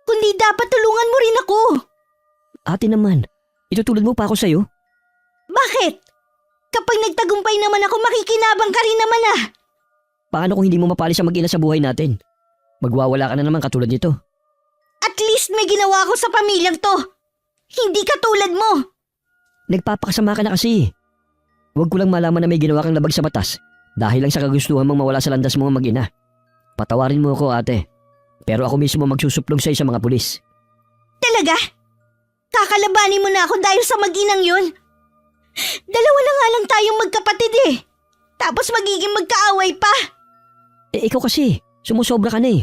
Speaker 1: Kundi dapat tulungan mo rin ako.
Speaker 4: Ate naman, itutulad mo pa ako sa'yo.
Speaker 1: Bakit? Kapag nagtagumpay naman ako, makikinabang ka rin naman ah.
Speaker 4: Paano kung hindi mo mapali sa mag-ina sa buhay natin? Magwawala ka na naman katulad nito.
Speaker 1: At least may ginawa ko sa pamilyang to. Hindi katulad mo.
Speaker 4: Nagpapakasama ka na kasi. Huwag ko lang malaman na may ginawa kang labag sa batas dahil lang sa kagustuhan mong mawala sa landas mo ang mag-ina. Patawarin mo ako ate. Pero ako mismo magsusuplong sa'yo sa mga pulis.
Speaker 1: Talaga? Kakalabanin mo na ako dahil sa mag-inang yun? Dalawa na nga lang tayong magkapatid eh. Tapos magiging magkaaway pa.
Speaker 4: Eh ikaw kasi, sumusobra ka na eh.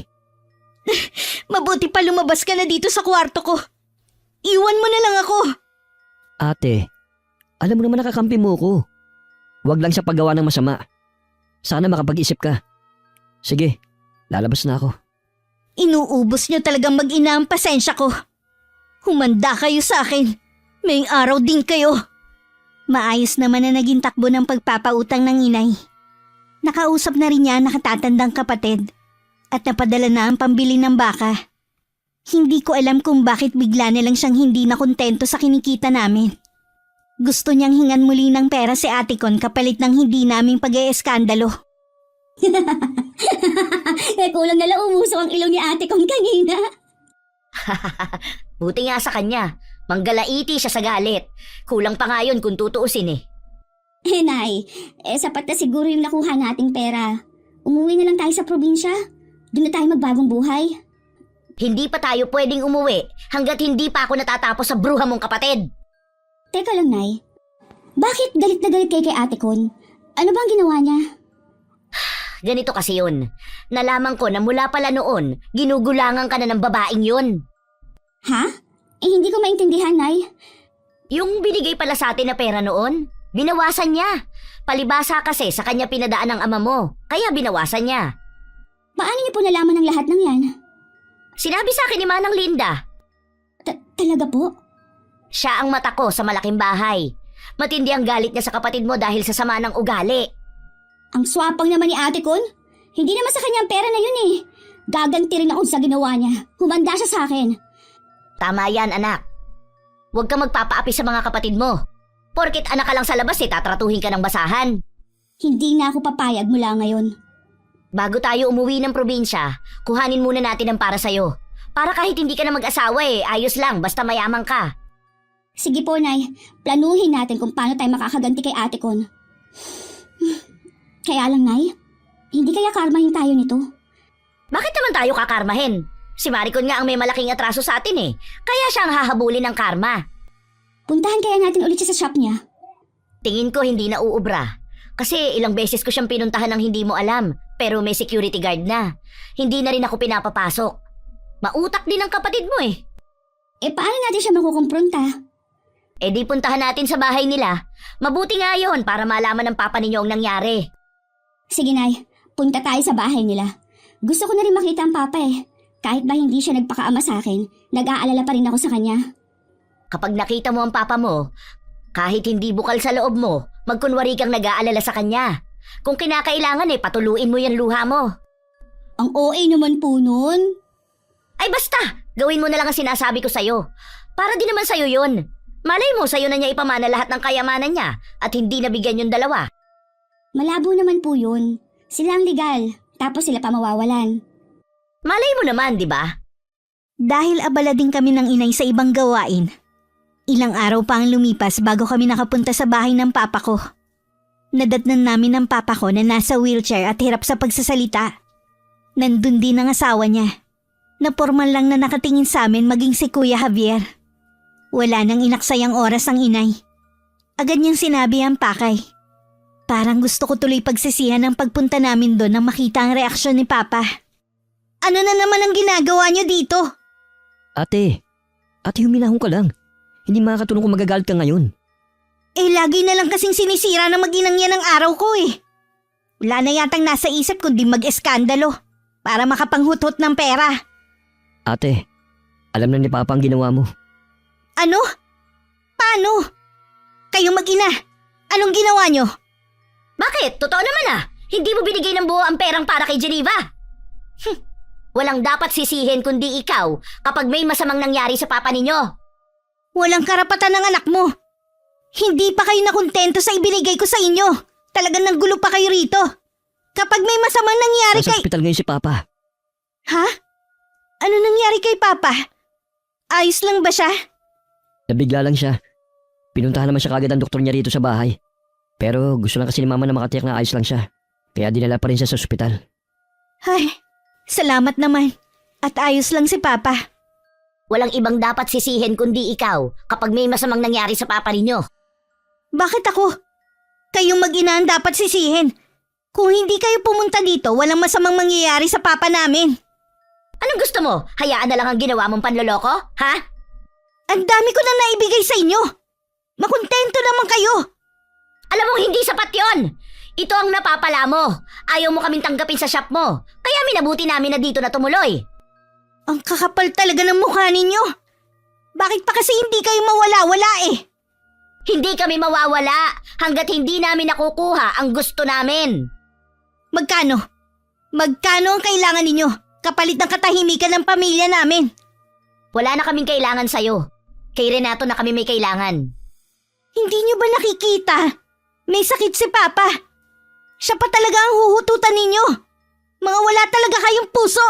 Speaker 1: Mabuti pa lumabas ka na dito sa kwarto ko. Iwan mo na lang ako.
Speaker 4: Ate, alam mo naman nakakampi mo ko. Huwag lang sa paggawa ng masama. Sana makapag-isip ka. Sige, lalabas na ako.
Speaker 1: Inuubos niyo talagang mag-ina ang pasensya ko. Humanda kayo sa akin. May araw din kayo. Maayos naman na naging takbo ng pagpapautang ng inay. Nakausap na rin niya ang nakatatandang kapatid at napadala na ang pambili ng baka. Hindi ko alam kung bakit bigla na lang siyang hindi na kontento sa kinikita namin. Gusto niyang hingan muli ng pera si Ate Con kapalit ng hindi naming pag-eeskandalo.
Speaker 2: Kulang na lang umusok ang ilong ni ate kong kanina.
Speaker 3: Buti nga sa kanya. Manggalaiti siya sa galit. Kulang pa nga yun kung tutuusin eh.
Speaker 2: Nay, sapat na siguro yung nakuha nating pera. Umuwi na lang tayo sa probinsya. Doon na tayo magbagong buhay.
Speaker 3: Hindi pa tayo pwedeng umuwi hanggat hindi pa ako natatapos sa bruha mong kapatid.
Speaker 2: Teka lang, Nay. Bakit galit na galit kayo kay ate Con? Ano bang ginawa niya?
Speaker 3: Ganito kasi yun. Nalaman ko na mula pala noon, ginugulangan ka na ng babaeng yun.
Speaker 2: Ha? Hindi ko maintindihan, Nay.
Speaker 3: Yung binigay pala sa atin na pera noon, binawasan niya. Palibasa kasi sa kanya pinadaan ng ama mo, kaya binawasan niya.
Speaker 2: Paano niyo po nalaman ng lahat ng yan?
Speaker 3: Sinabi sa akin ni Manang Linda.
Speaker 2: Talaga po?
Speaker 3: Siya ang mata ko sa malaking bahay. Matindi ang galit niya sa kapatid mo dahil sa sama ng ugali.
Speaker 2: Ang swapang naman ni ate Con. Hindi naman sa kanyang pera na yun eh. Gaganti rin ako sa ginawa niya. Humanda siya sa akin.
Speaker 3: Tama yan, anak. Huwag ka magpapaapi sa mga kapatid mo. Porkit anak ka lang sa labas tatratuhin ka ng basahan.
Speaker 2: Hindi na ako papayag mula ngayon.
Speaker 3: Bago tayo umuwi ng probinsya, kuhanin muna natin ang para sa'yo. Para kahit hindi ka na mag-asawa ayos lang basta mayaman ka.
Speaker 2: Sige po, Nay. Planuhin natin kung paano tayo makakaganti kay ate Con. Kaya lang, Nay. Hindi kaya karmahin tayo nito?
Speaker 3: Bakit naman tayo kakarmahin? Si Maricon nga ang may malaking atraso sa atin Kaya siya ang hahabulin ng karma.
Speaker 2: Puntahan kaya natin ulit siya sa shop niya.
Speaker 3: Tingin ko hindi na uubra. Kasi ilang beses ko siyang pinuntahan ng hindi mo alam. Pero may security guard na. Hindi na rin ako pinapapasok. Mautak din ang kapatid mo
Speaker 2: Paano natin siya makukumpronta?
Speaker 3: Di puntahan natin sa bahay nila. Mabuti nga yon para malaman ng papa ninyo ang nangyari.
Speaker 2: Sige, Nay. Punta tayo sa bahay nila. Gusto ko na rin makita ang papa Kahit ba hindi siya nagpakaama sa akin, nag-aalala pa rin ako sa kanya.
Speaker 3: Kapag nakita mo ang papa mo, kahit hindi bukal sa loob mo, magkunwari kang nag-aalala sa kanya. Kung kinakailangan patuluin mo yan luha mo.
Speaker 2: Ang OA naman po nun.
Speaker 3: Ay basta, gawin mo na lang ang sinasabi ko sa'yo. Para din naman sa'yo yun. Malay mo sa'yo na niya ipamana lahat ng kayamanan niya at hindi nabigyan yung dalawa.
Speaker 2: Malabo naman po yun. Sila ang legal, tapos sila pa mawawalan.
Speaker 3: Malay mo naman, di ba?
Speaker 1: Dahil abala din kami ng inay sa ibang gawain, ilang araw pa ang lumipas bago kami nakapunta sa bahay ng papa ko. Nadatnan namin ng papa ko na nasa wheelchair at hirap sa pagsasalita. Nandun din ang asawa niya, na formal lang na nakatingin sa amin maging si Kuya Javier. Wala nang inaksayang oras ang inay. Agad niyang sinabi ang pakay. Parang gusto ko tuloy pagsisihan ang pagpunta namin doon nang makita ang reaksyon ni Papa. Ano na naman ang ginagawa niyo dito?
Speaker 4: Ate huminahon ka lang. Hindi makakatulong kung magagalit ka ngayon.
Speaker 1: Lagi na lang kasing sinisira ng mag-inang yan ang araw ko Wala na yatang nasa isip kundi mag-eskandalo para makapanghuthot ng pera.
Speaker 4: Ate, alam na ni Papa ang ginawa mo.
Speaker 1: Ano? Paano? Kayong mag-ina, anong ginawa niyo?
Speaker 3: Bakit? Totoo naman Hindi mo binigay ng buo ang perang para kay Geneva. Walang dapat sisihin kundi ikaw kapag may masamang nangyari sa papa ninyo.
Speaker 1: Walang karapatan ng anak mo. Hindi pa kayo nakontento sa ibinigay ko sa inyo. Talagang nanggulo pa kayo rito. Kapag may masamang nangyari
Speaker 4: Nasa
Speaker 1: kay...
Speaker 4: ospital ngayon si Papa.
Speaker 1: Ha? Ano nangyari kay Papa? Ayos lang ba siya?
Speaker 4: Nabigla lang siya. Pinuntahan naman siya kagad ang doktor niya rito sa bahay. Pero gusto lang kasi ni Mama na makatiyak na ayos lang siya. Kaya dinala pa rin siya sa ospital.
Speaker 1: Ay, salamat naman. At ayos lang si Papa.
Speaker 3: Walang ibang dapat sisihin kundi ikaw kapag may masamang nangyari sa papa ninyo.
Speaker 1: Bakit ako? Kayong mag-ina ang dapat sisihin. Kung hindi kayo pumunta dito, walang masamang mangyayari sa Papa namin.
Speaker 3: Anong gusto mo? Hayaan na lang ang ginawa mong panloloko? Ha?
Speaker 1: Ang dami ko na naibigay sa inyo. Makontento naman kayo.
Speaker 3: Alam mong hindi sapat yon. Ito ang napapala mo. Ayaw mo kaming tanggapin sa shop mo. Kaya minabuti namin na dito na tumuloy.
Speaker 1: Ang kakapal talaga ng mukha ninyo. Bakit pa kasi hindi kayo mawala-wala
Speaker 3: Hindi kami mawawala hanggat hindi namin nakukuha ang gusto namin.
Speaker 1: Magkano? Magkano ang kailangan ninyo kapalit ng katahimikan ng pamilya namin?
Speaker 3: Wala na kaming kailangan sa'yo. Kay Renato na kami may kailangan.
Speaker 1: Hindi nyo ba nakikita? May sakit si Papa. Siya pa talaga ang huhututan ninyo. Mga wala talaga kayong puso.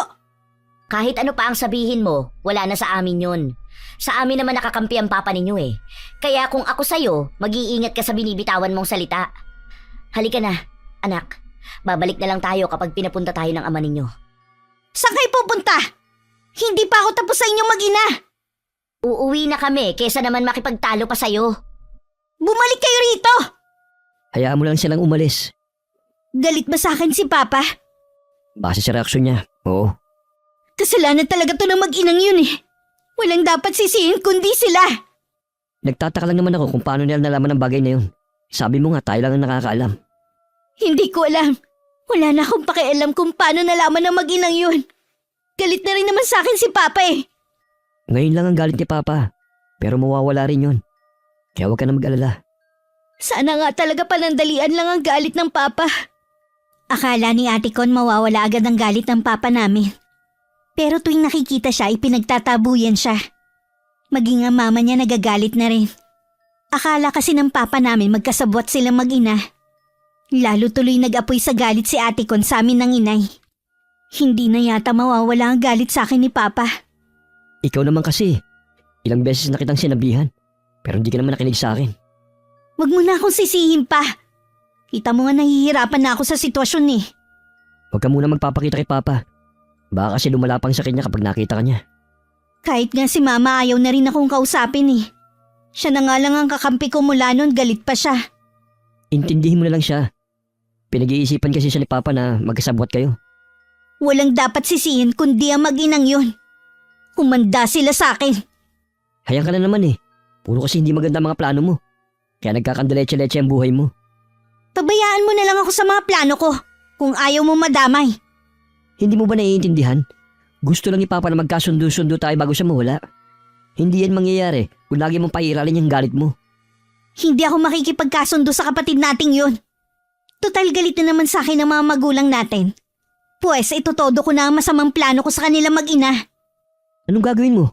Speaker 3: Kahit ano pa ang sabihin mo, wala na sa amin yun. Sa amin naman nakakampi ang papa ninyo Kaya kung ako sa'yo, mag-iingat ka sa binibitawan mong salita. Halika na, anak. Babalik na lang tayo kapag pinapunta tayo ng ama ninyo.
Speaker 1: Saan kayo pupunta? Hindi pa ako tapos sa inyong mag-ina.
Speaker 3: Uuwi na kami kesa naman makipagtalo pa sa'yo.
Speaker 1: Bumalik kayo rito.
Speaker 4: Hayaan mo lang silang umalis.
Speaker 1: Galit ba sa akin si Papa?
Speaker 4: Base sa reaksyon niya, oo.
Speaker 1: Kasalanan talaga to ng mag-inang yun Walang dapat sisihin kundi sila.
Speaker 4: Nagtataka lang naman ako kung paano nila nalaman ang bagay na yun. Sabi mo nga tayo lang ang nakakaalam.
Speaker 1: Hindi ko alam. Wala na akong pakialam kung paano nalaman ng mag-inang yun. Galit na rin naman sa akin si Papa
Speaker 4: Ngayon lang ang galit ni Papa. Pero mawawala rin yun. Kaya huwag ka na mag-alala.
Speaker 1: Sana nga talaga panandalian lang ang galit ng Papa. Akala ni Ate Con mawawala agad ang galit ng Papa namin. Pero tuwing nakikita siya, ipinagtatabuyan siya. Maging ang mama niya nagagalit na rin. Akala kasi ng Papa namin magkasabwat silang mag-ina. Lalo tuloy nag-apoy sa galit si Ate Con sa amin ng inay. Hindi na yata mawawala ang galit sa akin ni Papa.
Speaker 4: Ikaw naman kasi. Ilang beses na kitang sinabihan. Pero hindi ka naman nakinig sa akin.
Speaker 1: Wag mo na akong sisihin pa. Kita mo nga nahihirapan na ako sa sitwasyon
Speaker 4: Huwag ka muna magpapakita kay Papa. Baka kasi lumala pang sakit niya kapag nakita ka niya.
Speaker 1: Kahit nga si Mama ayaw na rin akong kausapin Siya na nga lang ang kakampi ko mula nun, galit pa siya.
Speaker 4: Intindihin mo na lang siya. Pinag-iisipan kasi siya ni Papa na magkasabwat kayo.
Speaker 1: Walang dapat sisihin kundi ang mag-inang yun. Humanda sila sa akin.
Speaker 4: Hayaan ka na naman Puro kasi hindi maganda ang mga plano mo. Kaya nagkakandaletse-letse ang buhay mo.
Speaker 1: Pabayaan mo na lang ako sa mga plano ko kung ayaw mo madamay.
Speaker 4: Hindi mo ba naiintindihan? Gusto lang ni Papa na magkasundo-sundo tayo bago siya mawala. Hindi yan mangyayari kung lagi mong pairalin yung galit mo.
Speaker 1: Hindi ako makikipagkasundo sa kapatid nating yun. Total galit na naman sa akin ang mga magulang natin. Pues itutodo ko na ang masamang plano ko sa kanila mag-ina.
Speaker 4: Anong gagawin mo?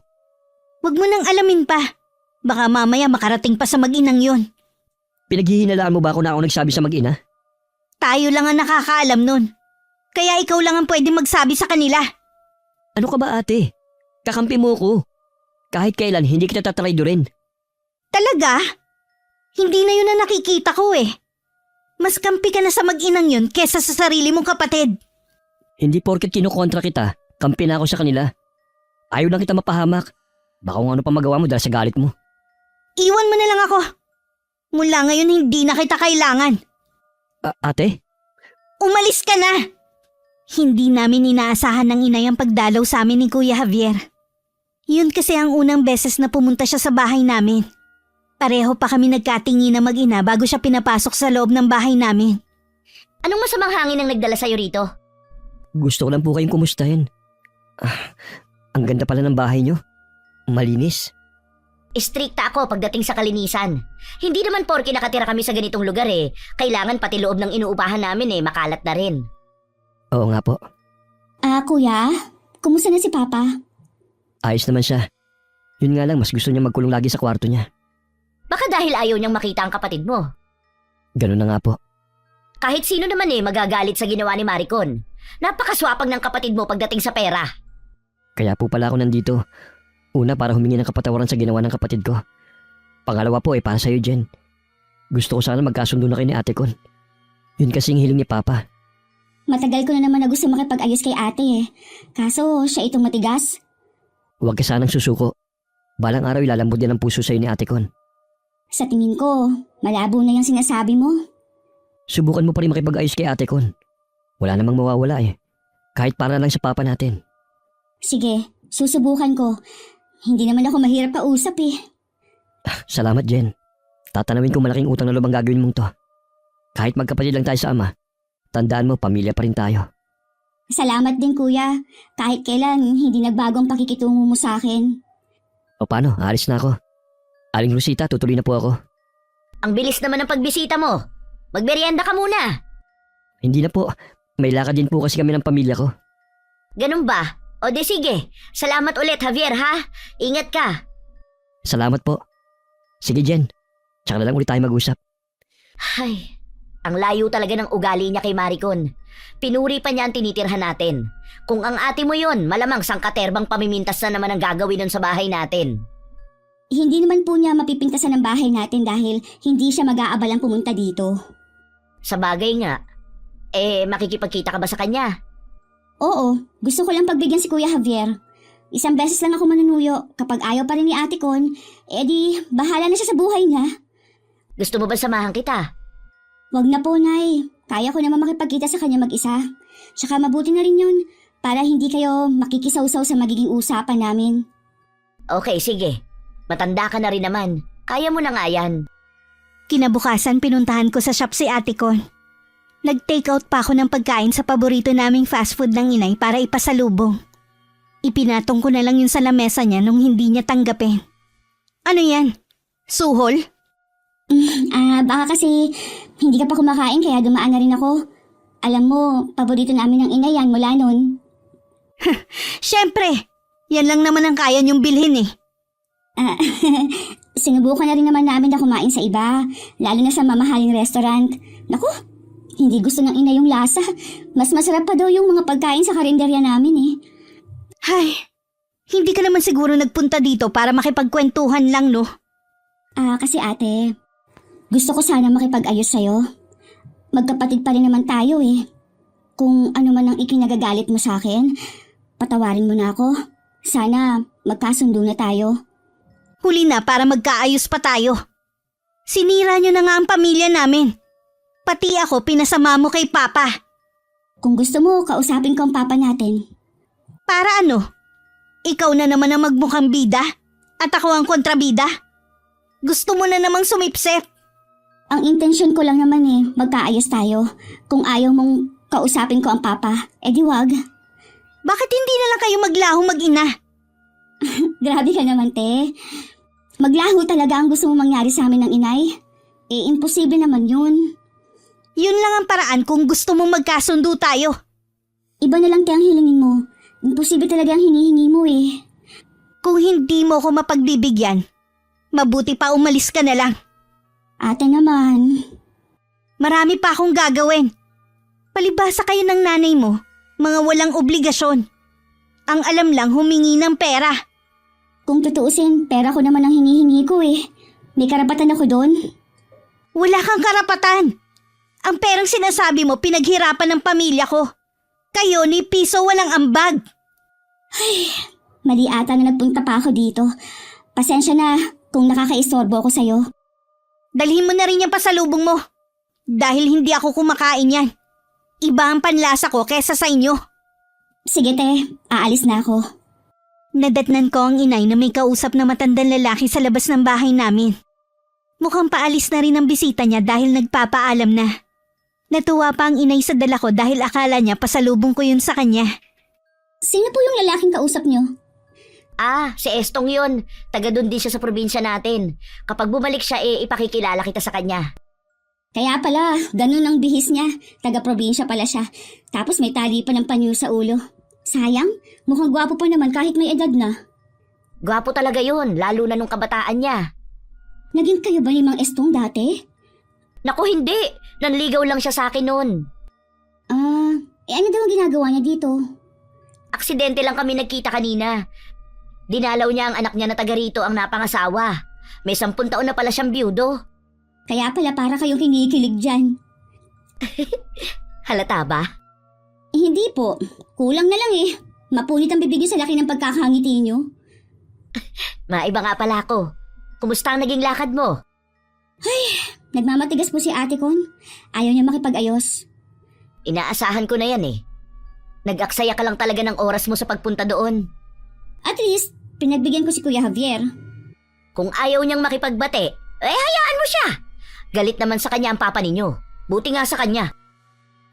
Speaker 1: Huwag mo nang alamin pa. Baka mamaya makarating pa sa mag-inang yun.
Speaker 4: Pinaghihinalaan mo ba ako na ako nagsabi sa mag-ina?
Speaker 1: Tayo lang ang nakakaalam nun. Kaya ikaw lang ang pwede magsabi sa kanila.
Speaker 4: Ano ka ba ate? Kakampi mo ko. Kahit kailan, hindi kita tatraydorin.
Speaker 1: Talaga? Hindi na yun ang nakikita ko eh. Mas kampi ka na sa mag-inang yun kesa sa sarili mong kapatid.
Speaker 4: Hindi porket kinukontra kita, kampi na ako sa kanila. Ayaw lang kita mapahamak. Baka kung ano pa magawa mo dahil sa galit mo.
Speaker 1: Iwan mo na lang ako. Mula ngayon hindi na kita kailangan.
Speaker 4: Ate?
Speaker 1: Umalis ka na! Hindi namin inaasahan ng inay ang pagdalaw sa amin ni Kuya Javier. Yun kasi ang unang beses na pumunta siya sa bahay namin. Pareho pa kami nagkatingi na mag-ina bago siya pinapasok sa loob ng bahay namin.
Speaker 3: Anong masamang hangin ang nagdala sa'yo rito?
Speaker 4: Gusto ko lang po kayong kumustahin. Ang ganda pala ng bahay nyo. Malinis.
Speaker 3: Istrikta ako pagdating sa kalinisan. Hindi naman porke nakatira kami sa ganitong lugar eh. Kailangan pati loob ng inuupahan namin makalat na rin.
Speaker 4: Oo nga po.
Speaker 2: Kuya, kumusta na si Papa?
Speaker 4: Ayos naman siya. Yun nga lang, mas gusto niya magkulong lagi sa kwarto niya.
Speaker 3: Baka dahil ayaw niyang makita ang kapatid mo.
Speaker 4: Ganun na nga po.
Speaker 3: Kahit sino naman magagalit sa ginawa ni Maricon. Napakaswapang ng kapatid mo pagdating sa pera.
Speaker 4: Kaya po pala ako nandito. Una, para humingi ng kapatawaran sa ginawa ng kapatid ko. Pangalawa po para sa'yo, Jen. Gusto ko sana magkasundo na kayo ni Ate Con. Yun kasing hiling ni Papa.
Speaker 2: Matagal ko na naman na gusto makipag-ayos kay ate eh. Kaso siya itong matigas.
Speaker 4: Huwag ka sanang susuko. Balang araw ilalambot din ang puso sa'yo ni Ate Con.
Speaker 2: Sa tingin ko, malabo na yung sinasabi mo.
Speaker 4: Subukan mo pa rin makipag-ayos kay Ate Con. Wala namang mawawala eh. Kahit para lang sa Papa natin.
Speaker 2: Sige, susubukan ko. Hindi naman ako mahirap kausap eh.
Speaker 4: Salamat, Jen. Tatanamin ko malaking utang na loob ang gagawin mong to. Kahit magkapatid lang tayo sa ama, tandaan mo, pamilya pa rin tayo.
Speaker 2: Salamat din kuya. Kahit kailan, hindi nagbago ang pakikitungo mo sa akin.
Speaker 4: O paano, aalis na ako. Aling Rosita, tutuloy na po ako.
Speaker 3: Ang bilis naman ng pagbisita mo. Magmerienda ka muna.
Speaker 4: Hindi na po, may lakad din po kasi kami ng pamilya ko.
Speaker 3: Ganun ba? O de sige. Salamat ulit Javier ha. Ingat ka.
Speaker 4: Salamat po. Sige, Jen. Tsaka na lang ulit tayo mag-usap.
Speaker 3: Ay, ang layo talaga ng ugali niya kay Maricon. Pinuri pa niya ang tinitirhan natin. Kung ang ate mo yon, malamang sangkaterbang pamimintas na naman ang gagawin nun sa bahay natin.
Speaker 2: Hindi naman po niya mapipintasan ng bahay natin dahil hindi siya mag-aabalang pumunta dito.
Speaker 3: Sa bagay nga. Makikipagkita ka ba sa kanya?
Speaker 2: Oo, gusto ko lang pagbigyan si Kuya Javier. Isang beses lang ako manunuyo. Kapag ayaw pa rin ni Ate Con, di bahala na siya sa buhay niya.
Speaker 3: Gusto mo ba samahan kita?
Speaker 2: Wag na po, Nay. Kaya ko naman makipagkita sa kanya mag-isa. Tsaka mabuti na rin yun para hindi kayo makikisaw-saw sa magiging usapan namin.
Speaker 3: Okay, sige. Matanda ka na rin naman. Kaya mo na nga yan.
Speaker 1: Kinabukasan pinuntahan ko sa shop si Ate Con. Nag-take out pa ako ng pagkain sa paborito naming fast food ng inay para ipasalubong. Ipinatong ko na lang yun sa lamesa niya nung hindi niya tanggapin. Ano yan? Suhol?
Speaker 2: Baka kasi hindi ka pa kumakain kaya dumaan na rin ako. Alam mo, paborito namin ng inay yan mula nun.
Speaker 1: Siyempre, yan lang naman ang kaya niyong bilhin eh.
Speaker 2: Sinubukan na rin naman namin na kumain sa iba, lalo na sa mamahaling restaurant. Naku, hindi gusto ng ina yung lasa. Mas masarap pa daw yung mga pagkain sa karinderya namin eh.
Speaker 1: Ay, hindi ka naman siguro nagpunta dito para makipagkwentuhan lang, no?
Speaker 2: Kasi ate, gusto ko sana makipag-ayos sa'yo. Magkapatid pa rin naman tayo eh. Kung ano man ang ikinagagalit mo sa akin, patawarin mo na ako. Sana magkasundo na tayo.
Speaker 1: Huli na para magkaayos pa tayo. Sinira niyo na nga ang pamilya namin. Pati ako pinasama mo kay Papa.
Speaker 2: Kung gusto mo, kausapin ko ang papa natin.
Speaker 1: Para ano? Ikaw na naman ang magmukhang bida at ako ang kontrabida. Gusto mo na namang sumipsip.
Speaker 2: Ang intensyon ko lang naman magkaayos tayo. Kung ayaw mong kausapin ko ang papa, di wag.
Speaker 1: Bakit hindi na lang kayo maglahong mag-ina?
Speaker 2: Grabe ka naman, te. Maglaho talaga ang gusto mong mangyari sa amin ng inay. Imposible naman yun.
Speaker 1: Yun lang ang paraan kung gusto mong magkasundo tayo.
Speaker 2: Iba na lang te ang hilingin mo. Imposible talaga ang hinihingi mo eh.
Speaker 1: Kung hindi mo ko mapagbibigyan, mabuti pa umalis ka na lang.
Speaker 2: Ate naman.
Speaker 1: Marami pa akong gagawin. Palibhasa kayo ng nanay mo, mga walang obligasyon. Ang alam lang humingi ng pera.
Speaker 2: Kung tutuusin, pera ko naman ang hinihingi ko eh. May karapatan ako doon.
Speaker 1: Wala kang karapatan. Ang perang sinasabi mo pinaghirapan ng pamilya ko. Kayo ni piso walang ambag.
Speaker 2: Mali ata na nagpunta pa ako dito. Pasensya na kung nakakaistorbo ako sa'yo.
Speaker 1: Dalhin mo na rin yung pasalubong mo. Dahil hindi ako kumakain yan. Iba ang panlasa ko kesa sa inyo.
Speaker 2: Sige te, aalis na ako.
Speaker 1: Nadatnan ko ang inay na may kausap na matandang lalaki sa labas ng bahay namin. Mukhang paalis na rin ang bisita niya dahil nagpapaalam na. Natuwa pa ang inay sa dala ko dahil akala niya pasalubong ko yun sa kanya.
Speaker 2: Sino po yung lalaking kausap niyo?
Speaker 3: Si Estong yun. Taga doon din siya sa probinsya natin. Kapag bumalik siya, ipakikilala kita sa kanya.
Speaker 2: Kaya pala, ganun ang bihis niya. Taga-probinsya pala siya. Tapos may tali pa ng panyo sa ulo. Sayang, mukhang gwapo pa naman kahit may edad na.
Speaker 3: Gwapo talaga yun, lalo na nung kabataan niya.
Speaker 2: Naging kayo ba ni Mang Estong dati?
Speaker 3: Naku, hindi. Nanligaw lang siya sa akin noon.
Speaker 2: Ano daw ang ginagawa niya dito?
Speaker 3: Aksidente lang kami nagkita kanina. Dinalaw niya ang anak niya na taga rito ang napangasawa. May 10 taon na pala siyang byudo.
Speaker 2: Kaya pala para kayong kinikilig dyan.
Speaker 3: Halata ba?
Speaker 2: Hindi po. Kulang na lang eh. Mapunit ang bibig niyo sa laki ng pagkakangiti niyo.
Speaker 3: Maiba nga pala ako. Kumusta ang naging lakad mo?
Speaker 2: Nagmamatigas po si ate kon. Ayaw niya makipag-ayos.
Speaker 3: Inaasahan ko na yan eh. Nag-aksaya ka lang talaga ng oras mo sa pagpunta doon.
Speaker 2: At least, pinagbigyan ko si Kuya Javier.
Speaker 3: Kung ayaw niyang makipagbate, hayaan mo siya. Galit naman sa kanya ang papa ninyo. Buti nga sa kanya.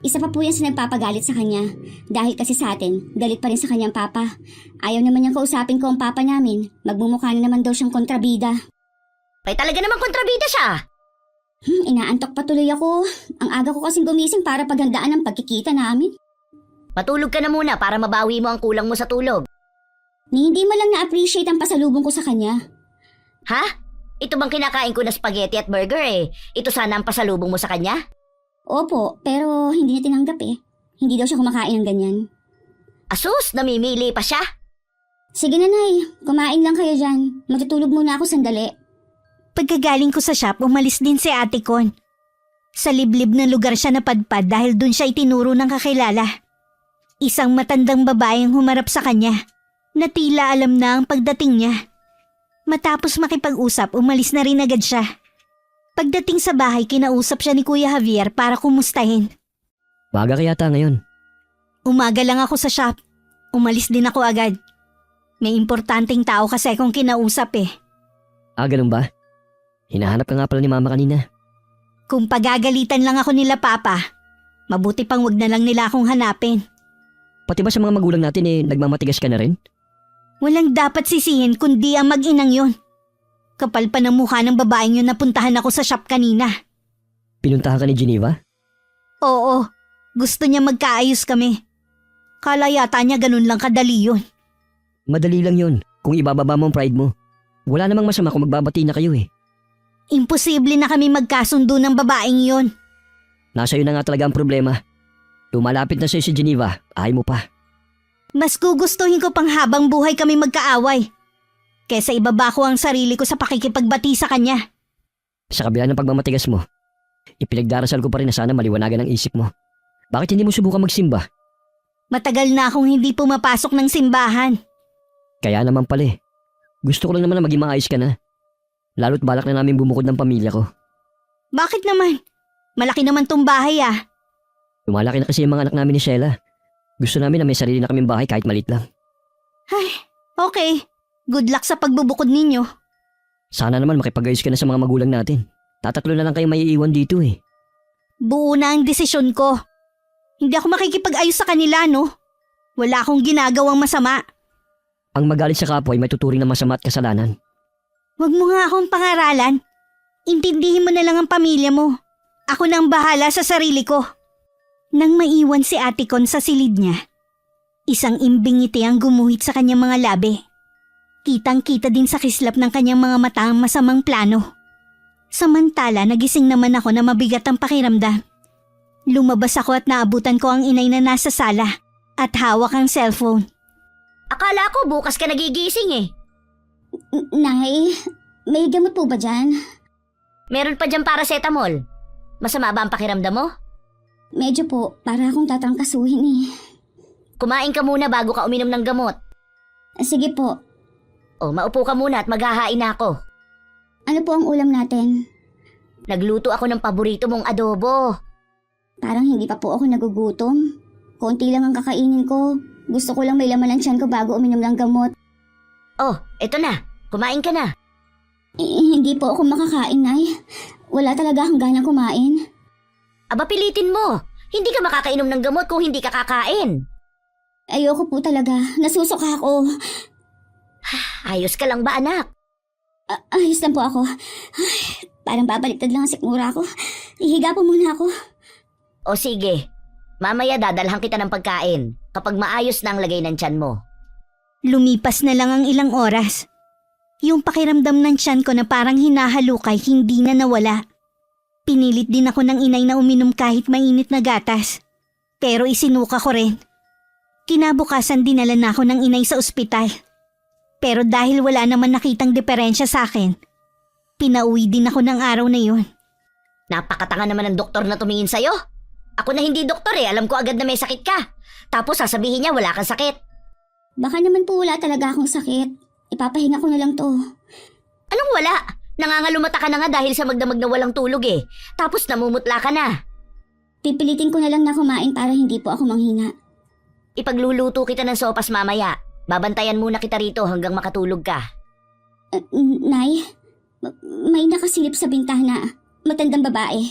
Speaker 2: Isa pa po yan sa nagpapagalit sa kanya. Dahil kasi sa atin, galit pa rin sa kanyang papa. Ayaw naman niyang kausapin ko ang papa namin. Magmumukha na naman daw siyang kontrabida.
Speaker 3: Ay talaga namang kontrabida siya.
Speaker 2: Inaantok pa tuloy ako. Ang aga ko kasing gumising para paghandaan ang pagkikita namin.
Speaker 3: Matulog ka na muna para mabawi mo ang kulang mo sa tulog.
Speaker 2: Ni hindi mo lang na-appreciate ang pasalubong ko sa kanya.
Speaker 3: Ha? Ito bang kinakain ko na spaghetti at burger eh? Ito sana ang pasalubong mo sa kanya?
Speaker 2: Opo, pero hindi niya tinanggap eh. Hindi daw siya kumakain ng ganyan.
Speaker 3: Asus, namimili pa siya.
Speaker 2: Sige nanay, kumain lang kayo dyan. Matutulog muna ako sandali.
Speaker 1: Pagkagaling ko sa shop, umalis din si Ate Con. Sa liblib na lugar siya napadpad dahil dun siya itinuro ng kakilala. Isang matandang babaeng humarap sa kanya na tila alam na ang pagdating niya. Matapos makipag-usap, umalis na rin agad siya. Pagdating sa bahay, kinausap siya ni Kuya Javier para kumustahin.
Speaker 4: Maga kaya ta ngayon.
Speaker 1: Umaga lang ako sa shop. Umalis din ako agad. May importanteng tao kasi akong kinausap eh.
Speaker 4: Ganun ba? Hinahanap ka nga pala ni mama kanina.
Speaker 1: Kung pagagalitan lang ako nila papa, mabuti pang wag na lang nila akong hanapin.
Speaker 4: Pati ba sa mga magulang natin nagmamatigas ka na rin?
Speaker 1: Walang dapat sisihin kundi ang mag-inang yun. Kapal pa ng mukha ng babaeng yun napuntahan ako sa shop kanina.
Speaker 4: Pinuntahan ka ni Geneva?
Speaker 1: Oo, gusto niya magkaayos kami. Kala yata niya ganun lang kadali yun.
Speaker 4: Madali lang yun kung ibababa mo ang pride mo. Wala namang masama kung magbabati na kayo eh.
Speaker 1: Imposible na kami magkasundo ng babaeng yun.
Speaker 4: Nasa iyo na nga talaga ang problema. Lumalapit na sa'yo si Geneva, ayaw mo pa.
Speaker 1: Mas gugustuhin ko pang habang buhay kami magkaaway. Kesa ibaba ko ang sarili ko sa pakikipagbati sa kanya.
Speaker 4: Sa kabila ng pagmamatigas mo, ipinagdarasal ko pa rin na sana maliwanagan ang isip mo. Bakit hindi mo subukan magsimba?
Speaker 1: Matagal na akong hindi pumapasok ng simbahan.
Speaker 4: Kaya naman pala eh. Gusto ko lang naman na maging maayos ka na. Lalo't balak na namin bumukod ng pamilya ko.
Speaker 1: Bakit naman? Malaki naman tong bahay ah.
Speaker 4: Lumalaki na kasi yung mga anak namin ni Sheila. Gusto namin na may sarili na kaming bahay kahit maliit lang.
Speaker 1: Ay, okay. Good luck sa pagbubukod ninyo.
Speaker 4: Sana naman makipag-ayos ka na sa mga magulang natin. Tatatlo na lang kayo maiiwan dito eh.
Speaker 1: Buo na ang desisyon ko. Hindi ako makikipag-ayos sa kanila, no? Wala akong ginagawang masama.
Speaker 4: Ang magalit sa kapwa ay may tuturing na masama at kasalanan.
Speaker 1: Huwag mo nga akong pangaralan. Intindihin mo na lang ang pamilya mo. Ako nang bahala sa sarili ko. Nang maiwan si Ate Con sa silid niya, isang imbing ngiti ang gumuhit sa kanyang mga labi. Kitang-kita din sa kislap ng kanyang mga mata ang masamang plano. Samantala, nagising naman ako na mabigat ang pakiramdam. Lumabas ako at naabutan ko ang inay na nasa sala at hawak ang cellphone.
Speaker 3: Akala ko bukas ka nagigising eh.
Speaker 2: Nay, may gamot po ba dyan?
Speaker 3: Meron pa dyan paracetamol. Masama ba ang pakiramdam mo?
Speaker 2: Medyo po, para akong tatrangkasuhin eh.
Speaker 3: Kumain ka muna bago ka uminom ng gamot.
Speaker 2: Sige po,
Speaker 3: O, maupo ka muna at maghahain na ako.
Speaker 2: ano po ang ulam natin?
Speaker 3: Nagluto ako ng paborito mong adobo.
Speaker 2: Parang hindi pa po ako nagugutom. Konti lang ang kakainin ko. Gusto ko lang may laman ng tiyan ko bago uminom ng gamot.
Speaker 3: Oh, eto na. Kumain ka na.
Speaker 2: Hindi po ako makakain, Nay. Wala talaga akong ganang kumain.
Speaker 3: Aba, pilitin mo. Hindi ka makakainom ng gamot kung hindi ka kakain.
Speaker 2: Ayoko po talaga. Nasusuka ako.
Speaker 3: Ayos ka lang ba, anak?
Speaker 2: Ayos lang po ako. Ay, parang babaliktad lang ang sikmura ko. Ihiga po muna ako.
Speaker 3: O sige. Mamaya dadalhan kita ng pagkain kapag maayos na ang lagay ng tiyan mo.
Speaker 1: Lumipas na lang ang ilang oras. Yung pakiramdam ng tiyan ko na parang hinahalukay hindi na nawala. Pinilit din ako ng inay na uminom kahit mainit na gatas. Pero isinuka ko rin. Kinabukasan dinala na ako ng inay sa ospital. Pero dahil wala naman nakitang diferensya sa akin, pinauwi din ako ng araw na yun.
Speaker 3: Napakatanga naman ng doktor na tumingin sa'yo. Ako na hindi doktor eh, alam ko agad na may sakit ka. Tapos sasabihin niya wala kang sakit.
Speaker 2: Baka naman po wala talaga akong sakit. Ipapahinga ko na lang to.
Speaker 3: Anong wala? Nangangalumata ka na nga dahil sa magdamag na walang tulog eh. Tapos namumutla ka na.
Speaker 2: Pipilitin ko na lang na kumain para hindi po ako manghina.
Speaker 3: Ipagluluto kita ng sopas mamaya. Babantayan muna kita rito hanggang makatulog ka.
Speaker 2: Nay, may nakasilip sa bintana. Matandang babae.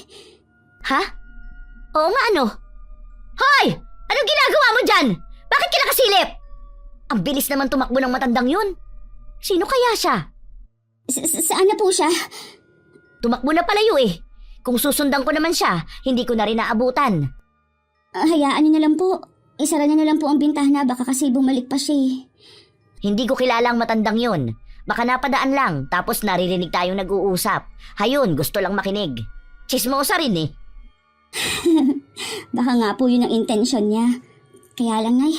Speaker 3: Ha? Oo nga ano? Hoy! Anong ginagawa mo dyan? Bakit ka nakasilip? Ang bilis naman tumakbo ng matandang yun. Sino kaya siya?
Speaker 2: Saan na po siya?
Speaker 3: Tumakbo na palayo eh. Kung susundan ko naman siya, hindi ko na rin naabutan.
Speaker 2: Hayaan niyo na lang po. Isara niyo na lang po ang bintana, baka kasi bumalik pa siya eh.
Speaker 3: Hindi ko kilala ang matandang yun. Baka napadaan lang, tapos naririnig tayong nag-uusap. Hayun, gusto lang makinig. Chismosa rin eh.
Speaker 2: Baka nga po yun ang intensyon niya. Kaya lang, Nay,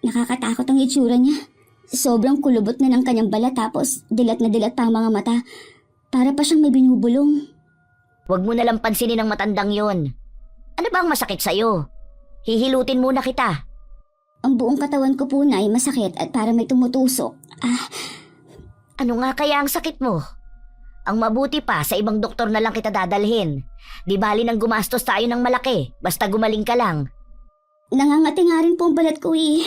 Speaker 2: nakakatakot ang itsura niya. Sobrang kulubot na ng kanyang balat tapos dilat na dilat pa ang mga mata. Para pa siyang may binubulong.
Speaker 3: Huwag mo nalang pansinin ang matandang yun. Ano ba ang masakit sa'yo? Hihilutin muna kita.
Speaker 2: Ang buong katawan ko po, Nay, masakit at para may tumutusok.
Speaker 3: Ano nga kaya ang sakit mo? Ang mabuti pa, sa ibang doktor na lang kita dadalhin. Di bali nang gumastos tayo ng malaki, basta gumaling ka lang.
Speaker 2: Nangangati nga rin po ang balat ko eh.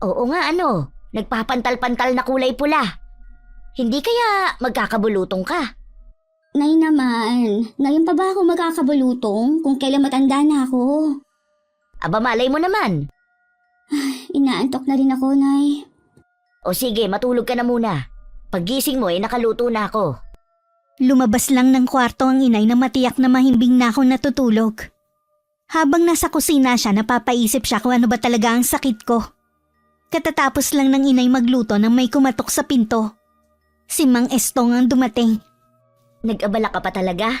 Speaker 3: Oo nga ano, nagpapantal-pantal na kulay pula. Hindi kaya magkakabulutong ka?
Speaker 2: Nay naman, ngayon pa ba ako magkakabulutong kung kailan matanda na ako?
Speaker 3: Aba malay mo naman.
Speaker 2: Inaantok na rin ako, Nay.
Speaker 3: O sige, matulog ka na muna. Paggising mo nakaluto na ako.
Speaker 1: Lumabas lang ng kwarto ang inay na matiyak na mahimbing na akong natutulog. Habang nasa kusina siya, napapaisip siya kung ano ba talaga ang sakit ko. Katatapos lang ng inay magluto nang may kumatok sa pinto. Si Mang Estong ang dumating.
Speaker 3: Nag-abala ka pa talaga?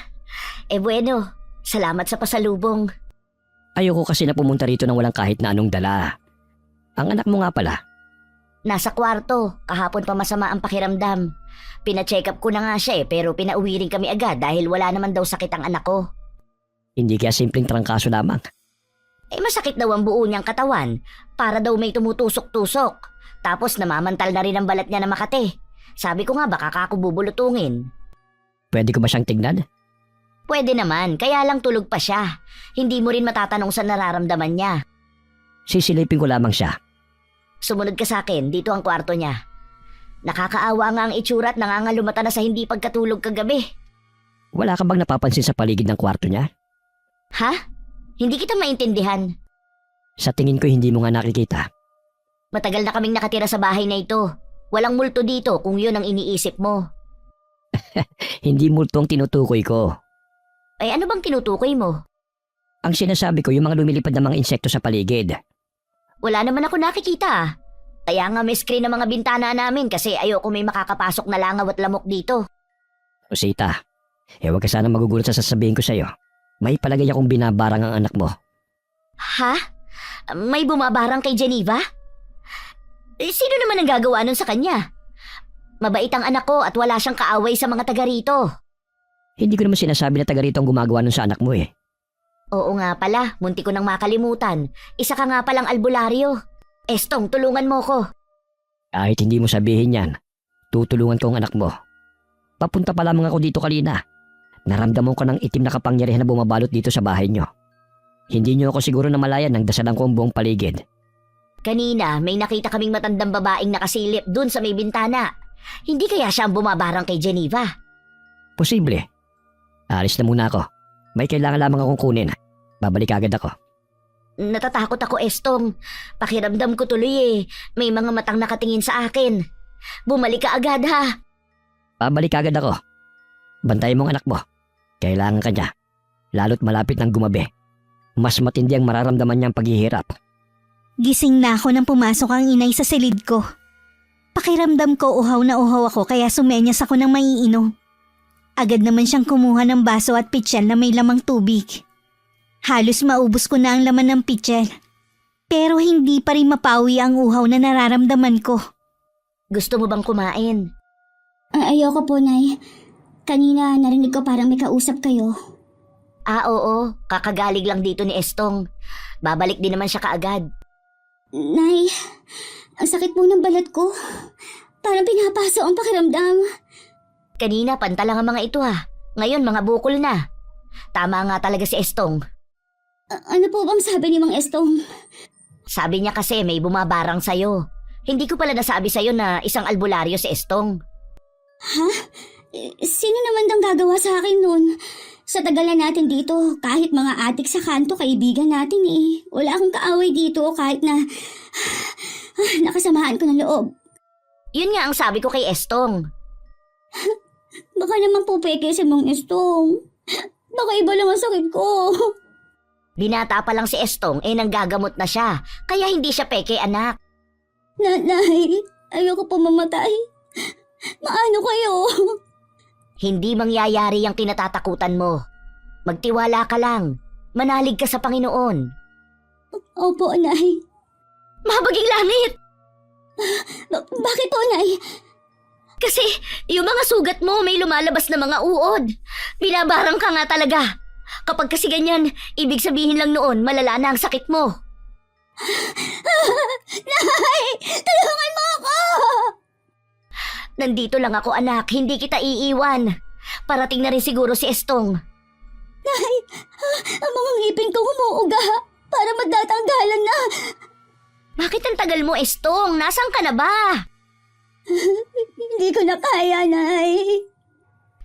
Speaker 3: Bueno, salamat sa pasalubong.
Speaker 4: Ayoko kasi na pumunta rito nang walang kahit na anong dala. Ang anak mo nga pala.
Speaker 3: Nasa kwarto, kahapon pa masama ang pakiramdam. Pina-check up ko na nga siya pero pinauwi rin kami agad dahil wala naman daw sakit ang anak ko.
Speaker 4: Hindi kaya simpleng trangkaso lamang.
Speaker 3: Masakit daw ang buo niyang katawan, para daw may tumutusok-tusok. Tapos namamantal na rin ang balat niya na Makati. Sabi ko nga baka ako bubulutungin.
Speaker 4: Pwede ko ba siyang tignan?
Speaker 3: Pwede naman, kaya lang tulog pa siya. Hindi mo rin matatanong sa nararamdaman niya.
Speaker 4: Sisilipin ko lamang siya.
Speaker 3: Sumunod ka sa akin, dito ang kwarto niya. Nakakaawa nga ang itsura at nangangalumata na sa hindi pagkatulog kagabi.
Speaker 4: Wala ka bang napapansin sa paligid ng kwarto niya?
Speaker 3: Ha? Hindi kita maintindihan.
Speaker 4: Sa tingin ko hindi mo nga nakikita.
Speaker 3: Matagal na kaming nakatira sa bahay na ito. Walang multo dito kung yun ang iniisip mo.
Speaker 4: Hindi multo ang tinutukoy ko.
Speaker 3: Ano bang tinutukoy mo?
Speaker 4: Ang sinasabi ko yung mga lumilipad na mga insekto sa paligid.
Speaker 3: Wala naman ako nakikita. Kaya nga may screen ng mga bintana namin kasi ayoko may makakapasok na langaw at lamok dito.
Speaker 4: Rosita, huwag ka sana magugulat sa sasabihin ko sa'yo. May palagay akong binabarang ang anak mo.
Speaker 3: Ha? May bumabarang kay Geneva? Sino naman ang gagawa nun sa kanya? Mabait ang anak ko at wala siyang kaaway sa mga taga rito.
Speaker 4: Hindi ko naman sinasabi na taga rito ang gumagawa nun sa anak mo eh.
Speaker 3: Oo nga pala, munti ko nang makalimutan. Isa ka nga palang albularyo. Estong, tulungan mo ko.
Speaker 4: Kahit hindi mo sabihin yan, tutulungan ko ang anak mo. Papunta pa lamang ako dito kanina. Naramdaman ko ng itim na kapangyarihan na bumabalot dito sa bahay nyo. Hindi nyo ako siguro namalayan nang dasalan ko ang buong paligid.
Speaker 3: Kanina, may nakita kaming matandang babaeng nakasilip dun sa may bintana. Hindi kaya siya ang bumabarang kay Geneva?
Speaker 4: Posible. Alis na muna ako. May kailangan lamang akong kunin. Babalik agad ako.
Speaker 3: Natatakot ako, Estong. Pakiramdam ko tuloy eh. May mga matang nakatingin sa akin. Bumalik ka agad ha.
Speaker 4: Babalik agad ako. Bantayan mo ang anak mo. Kailangan ka niya. Lalo't malapit ng gumabi. Mas matindi ang mararamdaman niyang paghihirap.
Speaker 1: Gising na ako nang pumasok ang inay sa silid ko. Pakiramdam ko uhaw na uhaw ako kaya sumenyas ako ng maiinom. Agad naman siyang kumuha ng baso at pitsyel na may lamang tubig. Halos maubos ko na ang laman ng pitsyel. Pero hindi pa rin mapawi ang uhaw na nararamdaman ko.
Speaker 3: Gusto mo bang kumain?
Speaker 2: Ayoko po, Nay. Kanina narinig ko parang may kausap kayo.
Speaker 3: Oo. Kakagalig lang dito ni Estong. Babalik din naman siya kaagad.
Speaker 2: Nay, ang sakit po ng balat ko. Parang pinapaso ang pakiramdam.
Speaker 3: Kanina pantalang ang mga ito ha. Ngayon mga bukol na. Tama nga talaga si Estong.
Speaker 2: Ano po bang sabi ni Mang Estong?
Speaker 3: Sabi niya kasi may bumabarang sa'yo. Hindi ko pala nasabi sa'yo na isang albularyo si Estong.
Speaker 2: Ha? Sino naman dang gagawa sa akin nun? Sa tagalan natin dito, kahit mga atik sa kanto, kaibigan natin eh. Wala akong kaaway dito kahit na nakasamahan ko ng loob.
Speaker 3: Yun nga ang sabi ko kay Estong.
Speaker 2: Baka naman po peke si Mang Estong. Baka iba lang ang sakit ko.
Speaker 3: Binata pa lang si Estong nanggagamot na siya. Kaya hindi siya peke anak.
Speaker 2: Nanay, ayoko po mamatay. Maano kayo?
Speaker 3: Hindi mangyayari ang tinatatakutan mo. Magtiwala ka lang. Manalig ka sa Panginoon.
Speaker 2: Opo, Nay.
Speaker 3: Mahabaging langit!
Speaker 2: Bakit po, Nay?
Speaker 3: Kasi yung mga sugat mo may lumalabas na mga uod. Binabarang ka nga talaga. Kapag kasi ganyan, ibig sabihin lang noon malala na ang sakit mo.
Speaker 2: Nay! Tulungan mo ako!
Speaker 3: Nandito lang ako anak, hindi kita iiwan. Parating na rin siguro si Estong.
Speaker 2: Nay! Ang mga ngipin ko umuuga. Para magtatanggalan na.
Speaker 3: Bakit ang tagal mo, Estong? Nasaan ka na ba?
Speaker 2: Hindi ko na kaya, Nay.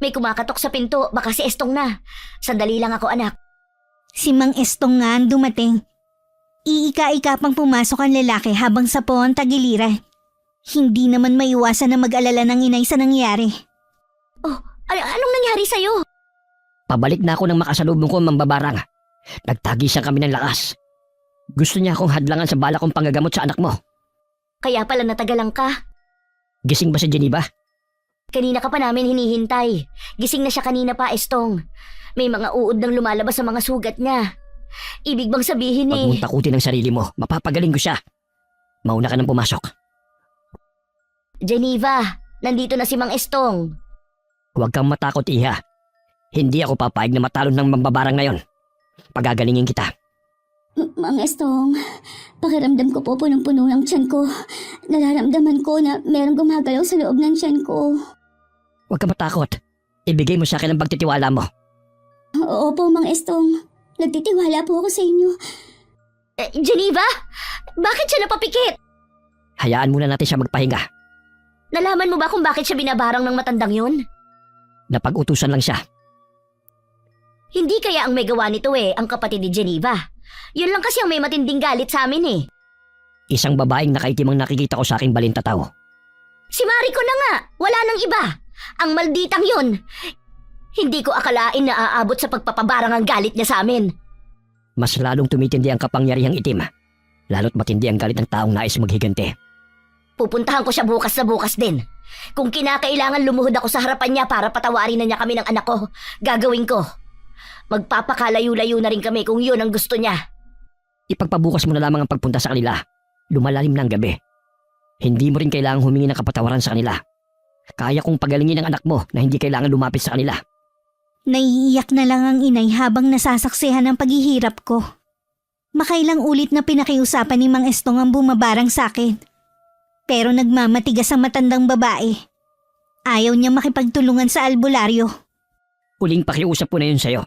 Speaker 3: May kumakatok sa pinto, baka si Estong na. Sandali lang ako anak.
Speaker 1: Si Mang Estong nga ang dumating. Iika-ika pang pumasok ang lalaki habang sa po ang tagiliran. Hindi naman maiwasan na mag-alala ng inay sa nangyari.
Speaker 3: Oh, anong nangyari sa'yo?
Speaker 4: Pabalik na ako ng makasalubong ko ang mambabarang. Nagtagisan kami ng lakas. Gusto niya akong hadlangan sa bala kong panggagamot sa anak mo.
Speaker 3: Kaya pala natagalan ka.
Speaker 4: Gising ba si Geneva?
Speaker 3: Kanina ka pa namin hinihintay. Gising na siya kanina pa, Estong. May mga uod nang lumalabas sa mga sugat niya. Ibig bang sabihin
Speaker 4: Pag mong takutin ang sarili mo, mapapagaling ko siya. Mauna ka nang pumasok.
Speaker 3: Geneva, nandito na si Mang Estong.
Speaker 4: Huwag kang matakot, Iha. Hindi ako papayag na matalo ng mambabarang ngayon. Pagagalingin kita.
Speaker 2: Mang Estong, pakiramdam ko po punong-puno ng tiyan ko. Nararamdaman ko na merong gumagalaw sa loob ng tiyan ko.
Speaker 4: Huwag kang matakot. Ibigay mo sa akin ang pagtitiwala mo.
Speaker 2: Opo, Mang Estong. Nagtitiwala po ako sa inyo.
Speaker 3: Geneva, bakit siya napapikit?
Speaker 4: Hayaan muna natin siya magpahinga.
Speaker 3: Nalaman mo ba kung bakit siya binabarang ng matandang yun?
Speaker 4: Napag-utusan lang siya.
Speaker 3: Hindi kaya ang may gawa nito ang kapatid ni Geneva. Yun lang kasi ang may matinding galit sa amin
Speaker 4: Isang babaeng nakaitim ang nakikita ko sa aking balintataw.
Speaker 3: Si Mariko na nga, wala nang iba. Ang malditang yun. Hindi ko akalain na aabot sa pagpapabarang ang galit niya sa amin.
Speaker 4: Mas lalong tumitindi ang kapangyarihang itim. Lalo't matindi ang galit ng taong nais maghiganti.
Speaker 3: Pupuntahan ko siya bukas na bukas din. Kung kinakailangan lumuhod ako sa harapan niya para patawarin na niya kami ng anak ko, gagawin ko. Magpapakalayo-layo na rin kami kung yun ang gusto niya.
Speaker 4: Ipagpabukas mo na lamang ang pagpunta sa kanila. Lumalalim na ang gabi. Hindi mo rin kailangang humingi ng kapatawaran sa kanila. Kaya kong pagalingin ang anak mo na hindi kailangan lumapit sa kanila.
Speaker 1: Naiiyak na lang ang inay habang nasasaksihan ang paghihirap ko. Makailang ulit na pinakiusapan ni Mang Estong ang bumabarang sa akin. Pero nagmamatigas ang matandang babae. Ayaw niya makipagtulungan sa albularyo.
Speaker 4: Huling pakiusap ko na yun sa'yo.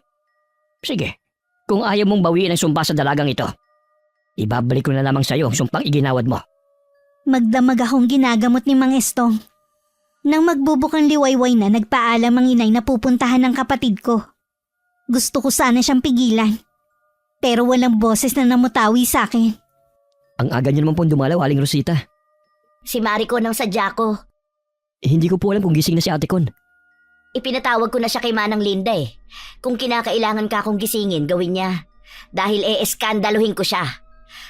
Speaker 4: Sige, kung ayaw mong bawiin ang sumpa sa dalagang ito, ibabalik ko na lamang sa'yo ang sumpang iginawad mo.
Speaker 1: Magdamag akong ginagamot ni Mang Estong. Nang magbubukang liwayway na, nagpaalam ang inay na pupuntahan ng kapatid ko. Gusto ko sana siyang pigilan. Pero walang boses na namutawi sa akin.
Speaker 4: Ang aga niyo naman pong dumalaw, Aling Rosita.
Speaker 3: Si Mariko ng sadya ko.
Speaker 4: Hindi ko po alam kung gising na si Ate Con.
Speaker 3: Ipinatawag ko na siya kay Manang Linda eh. Kung kinakailangan ka akong gisingin, gawin niya. Dahil eskandaluhin ko siya.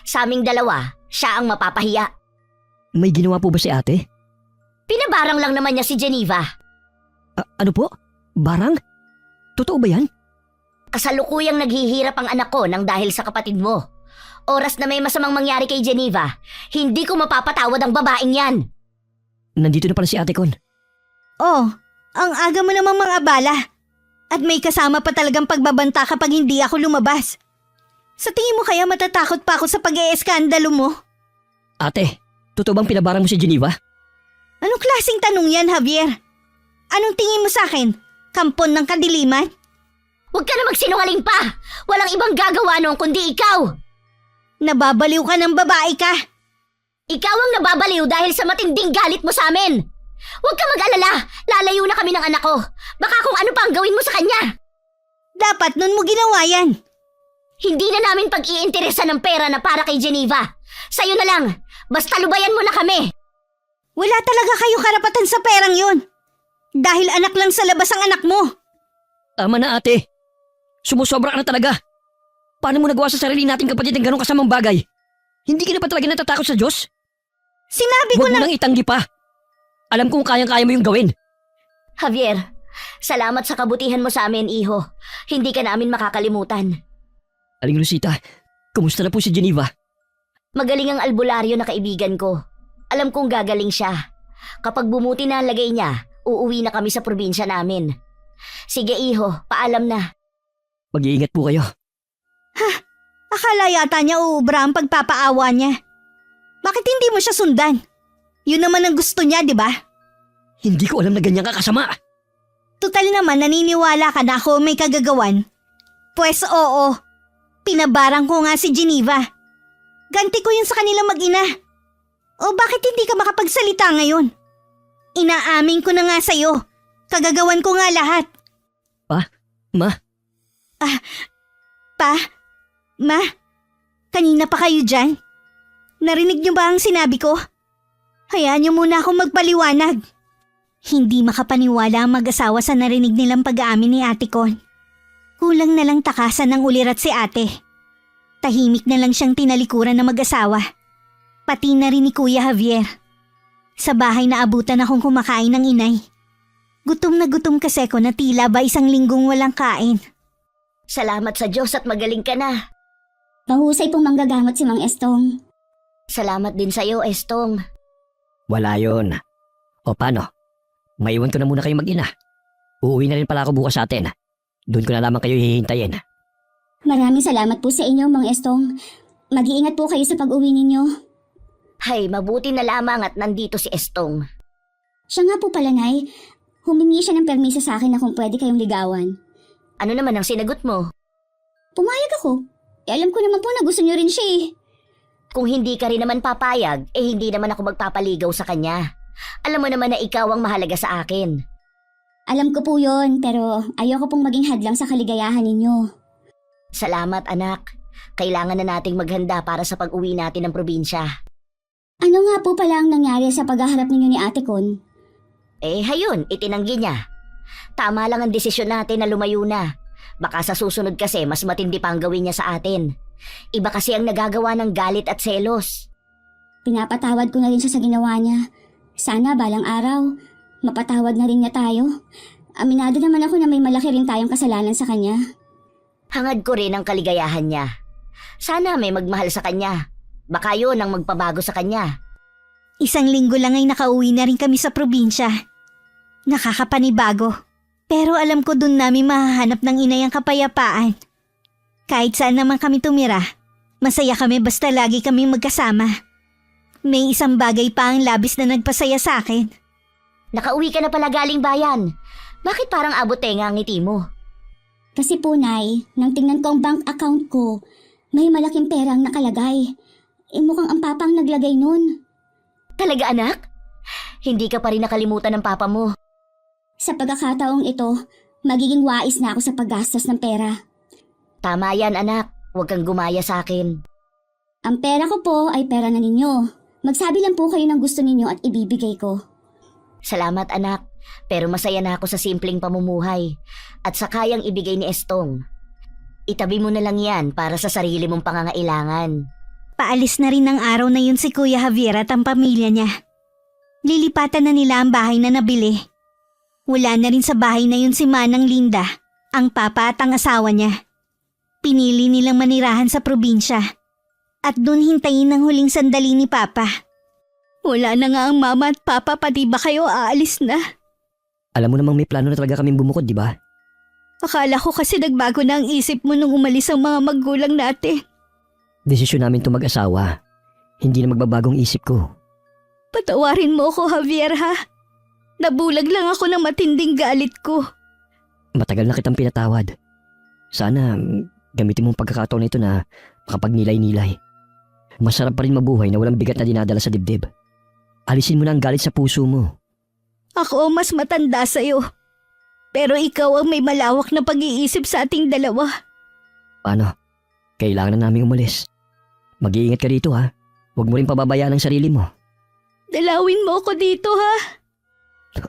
Speaker 3: Sa aming dalawa, siya ang mapapahiya.
Speaker 4: May ginawa po ba si Ate?
Speaker 3: Pinabarang lang naman niya si Geneva.
Speaker 4: Ano po? Barang? Totoo ba yan?
Speaker 3: Kasalukuyang naghihirap ang anak ko nang dahil sa kapatid mo. Oras na may masamang mangyari kay Geneva, hindi ko mapapatawad ang babaeng yan.
Speaker 4: Nandito na pala si Ate Con.
Speaker 1: Oh, ang aga mo namang mga abala. At may kasama pa talagang pagbabanta kapag hindi ako lumabas. Sa tingin mo kaya matatakot pa ako sa pag-eeskandalo mo?
Speaker 4: Ate, totoo bang pinabarang mo si Geneva?
Speaker 1: Anong klaseng tanong yan, Javier? Anong tingin mo sa akin? Kampon ng kadiliman?
Speaker 3: Huwag ka na magsinungaling pa! Walang ibang gagawa noon kundi ikaw!
Speaker 1: Nababaliw ka ng babae ka!
Speaker 3: Ikaw ang nababaliw dahil sa matinding galit mo sa amin! Huwag ka mag-alala! Lalayo na kami ng anak ko! Baka kung ano pa ang gawin mo sa kanya!
Speaker 1: Dapat nun mo ginawa yan!
Speaker 3: Hindi na namin pag-iinteresan ng pera na para kay Geneva! Sa'yo na lang! Basta lubayan mo na kami!
Speaker 1: Wala talaga kayo karapatan sa perang yun! Dahil anak lang sa labas ang anak mo!
Speaker 4: Tama na, Ate. Sumusobra ka na talaga. Paano mo nagawa sa sarili nating kapatid ng ganong kasamang bagay? Hindi ka na pa talaga natatakot sa Diyos?
Speaker 1: Sinabi ko
Speaker 4: Huwag mo
Speaker 1: na...
Speaker 4: nang itanggi pa. Alam kong kayang-kaya mo yung gawin.
Speaker 3: Javier, salamat sa kabutihan mo sa amin, iho. Hindi ka namin makakalimutan.
Speaker 4: Aling Rosita, kumusta na po si Geneva?
Speaker 3: Magaling ang albularyo na kaibigan ko. Alam kong gagaling siya. Kapag bumuti na ang lagay niya, uuwi na kami sa probinsya namin. Sige iho, paalam na.
Speaker 4: Mag-iingat po kayo.
Speaker 1: Akala yata niya uubra ang pagpapaawa niya. Bakit hindi mo siya sundan? Yun naman ang gusto niya, di ba?
Speaker 4: Hindi ko alam na ganyan ka kasama.
Speaker 1: Tutal naman naniniwala ka na ako may kagagawan. Pwes oo. Pinabarang ko nga si Geneva. Ganti ko yun sa kanila mag-ina. O bakit hindi ka makapagsalita ngayon? Inaamin ko na nga sa'yo. Kagagawan ko nga lahat.
Speaker 4: Ma,
Speaker 1: Ma, kanina pa kayo dyan? Narinig niyo ba ang sinabi ko? Hayaan niyo muna akong magpaliwanag. Hindi makapaniwala ang mag-asawa sa narinig nilang pag-aamin ni Ate Con. Kulang na lang takasan ng ulirat si ate. Tahimik na lang siyang tinalikuran ng mag-asawa. Pati na rin ni Kuya Javier. Sa bahay na abutan akong kumakain ng inay. Gutom na gutom kasi ko na tila ba 1 linggong walang kain.
Speaker 3: Salamat sa Diyos at magaling ka na.
Speaker 2: Mahusay pong manggagamot si Mang Estong.
Speaker 3: Salamat din sa'yo, Estong.
Speaker 4: wala yon. O paano? Maiwan ko na muna kayo mag-ina. Uuwi na rin pala ako bukas sa atin. Doon ko na lamang kayo hihintayin.
Speaker 2: Maraming salamat po sa inyo, Mang Estong. Mag-iingat po kayo sa pag-uwi ninyo.
Speaker 3: Hay, mabuti na lamang at nandito si Estong.
Speaker 2: Siya nga po pala, Nay. Humingi siya ng permiso sa akin na kung pwede kayong ligawan.
Speaker 3: Ano naman ang sinagot mo?
Speaker 2: Pumayag ako. Alam ko naman po na gusto niyo rin siya eh.
Speaker 3: Kung hindi ka rin naman papayag, hindi naman ako magpapaligaw sa kanya. Alam mo naman na ikaw ang mahalaga sa akin.
Speaker 2: Alam ko po yon, pero ayoko pong maging hadlang sa kaligayahan ninyo.
Speaker 3: Salamat, anak. Kailangan na nating maghanda para sa pag-uwi natin ng probinsya.
Speaker 2: Ano nga po pala ang nangyari sa paghaharap ninyo ni Ate Con?
Speaker 3: Hayun, itinanggi niya. Tama lang ang desisyon natin na lumayo na. Baka sa susunod kasi mas matindi pa ang gawin niya sa atin. Iba kasi ang nagagawa ng galit at selos.
Speaker 2: Pinapatawad ko na rin siya sa ginawa niya. Sana balang araw, mapatawad na rin niya tayo. Aminado naman ako na may malaki rin tayong kasalanan sa kanya.
Speaker 3: Hangad ko rin ang kaligayahan niya. Sana may magmahal sa kanya. Baka yun ang magpabago sa kanya.
Speaker 1: 1 linggo lang ay nakauwi na rin kami sa probinsya. Nakakapanibago. Pero alam ko dun namin mahahanap ng inay ang kapayapaan. Kahit saan naman kami tumira, masaya kami basta lagi kami magkasama. May isang bagay pa ang labis na nagpasaya sa akin.
Speaker 3: Nakauwi ka na pala galing bayan. Bakit parang abot-tenga ang ngiti mo?
Speaker 2: Kasi po, Nay, nang tingnan ko ang bank account ko, may malaking pera ang nakalagay. Mukhang ang papa ang naglagay nun.
Speaker 3: Talaga anak? Hindi ka pa rin nakalimutan ng papa mo.
Speaker 2: Sa pagkakataong ito, magiging wais na ako sa paggastos ng pera.
Speaker 3: Tama yan anak, huwag kang gumaya sa akin.
Speaker 2: Ang pera ko po ay pera na ninyo. Magsabi lang po kayo ng gusto ninyo at ibibigay ko.
Speaker 3: Salamat anak, pero masaya na ako sa simpleng pamumuhay at sa kayang ibigay ni Estong. Itabi mo na lang yan para sa sarili mong pangangailangan.
Speaker 1: Paalis na rin ng araw na yun si Kuya Javier at ang pamilya niya. Lilipatan na nila ang bahay na nabili. Wala na rin sa bahay na yun si Manang Linda, ang papa at ang asawa niya. Pinili nilang manirahan sa probinsya. At dun hintayin ang huling sandali ni Papa. Wala na nga ang mama at papa, pati ba kayo aalis na?
Speaker 4: Alam mo namang may plano na talaga kaming bumukod, di ba?
Speaker 1: Akala ko kasi nagbago na ang isip mo nung umalis ang mga magulang natin.
Speaker 4: Desisyon namin to mag-asawa. Hindi na magbabagong isip ko.
Speaker 1: Patawarin mo ako, Javier, ha? Nabulag lang ako ng matinding galit ko.
Speaker 4: Matagal na kitang pinatawad. Sana gamitin mo ang pagkakataon na ito na makapagnilay-nilay. Masarap pa rin mabuhay na walang bigat na dinadala sa dibdib. Alisin mo na ang galit sa puso mo.
Speaker 1: Ako mas matanda sa'yo. Pero ikaw ang may malawak na pag-iisip sa ating dalawa.
Speaker 4: Paano? Kailangan na namin umalis. Mag-iingat ka rito ha. Huwag mo rin pababayaan ang sarili mo.
Speaker 1: Dalawin mo ako dito, ha?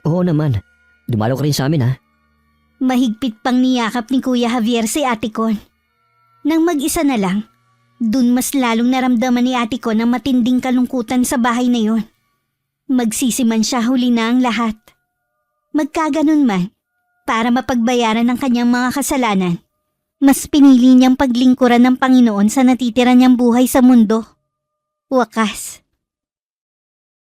Speaker 4: Oo naman. Dumalo ka rin sa amin ha.
Speaker 1: Mahigpit pang niyakap ni Kuya Javier si Ate Con. Nang mag-isa na lang, dun mas lalong naramdaman ni Ate Con ang matinding kalungkutan sa bahay na yon. Magsisiman siya huli na ang lahat. Magkaganon man, para mapagbayaran ng kanyang mga kasalanan, mas pinili niyang paglingkuran ng Panginoon sa natitira niyang buhay sa mundo. Wakas,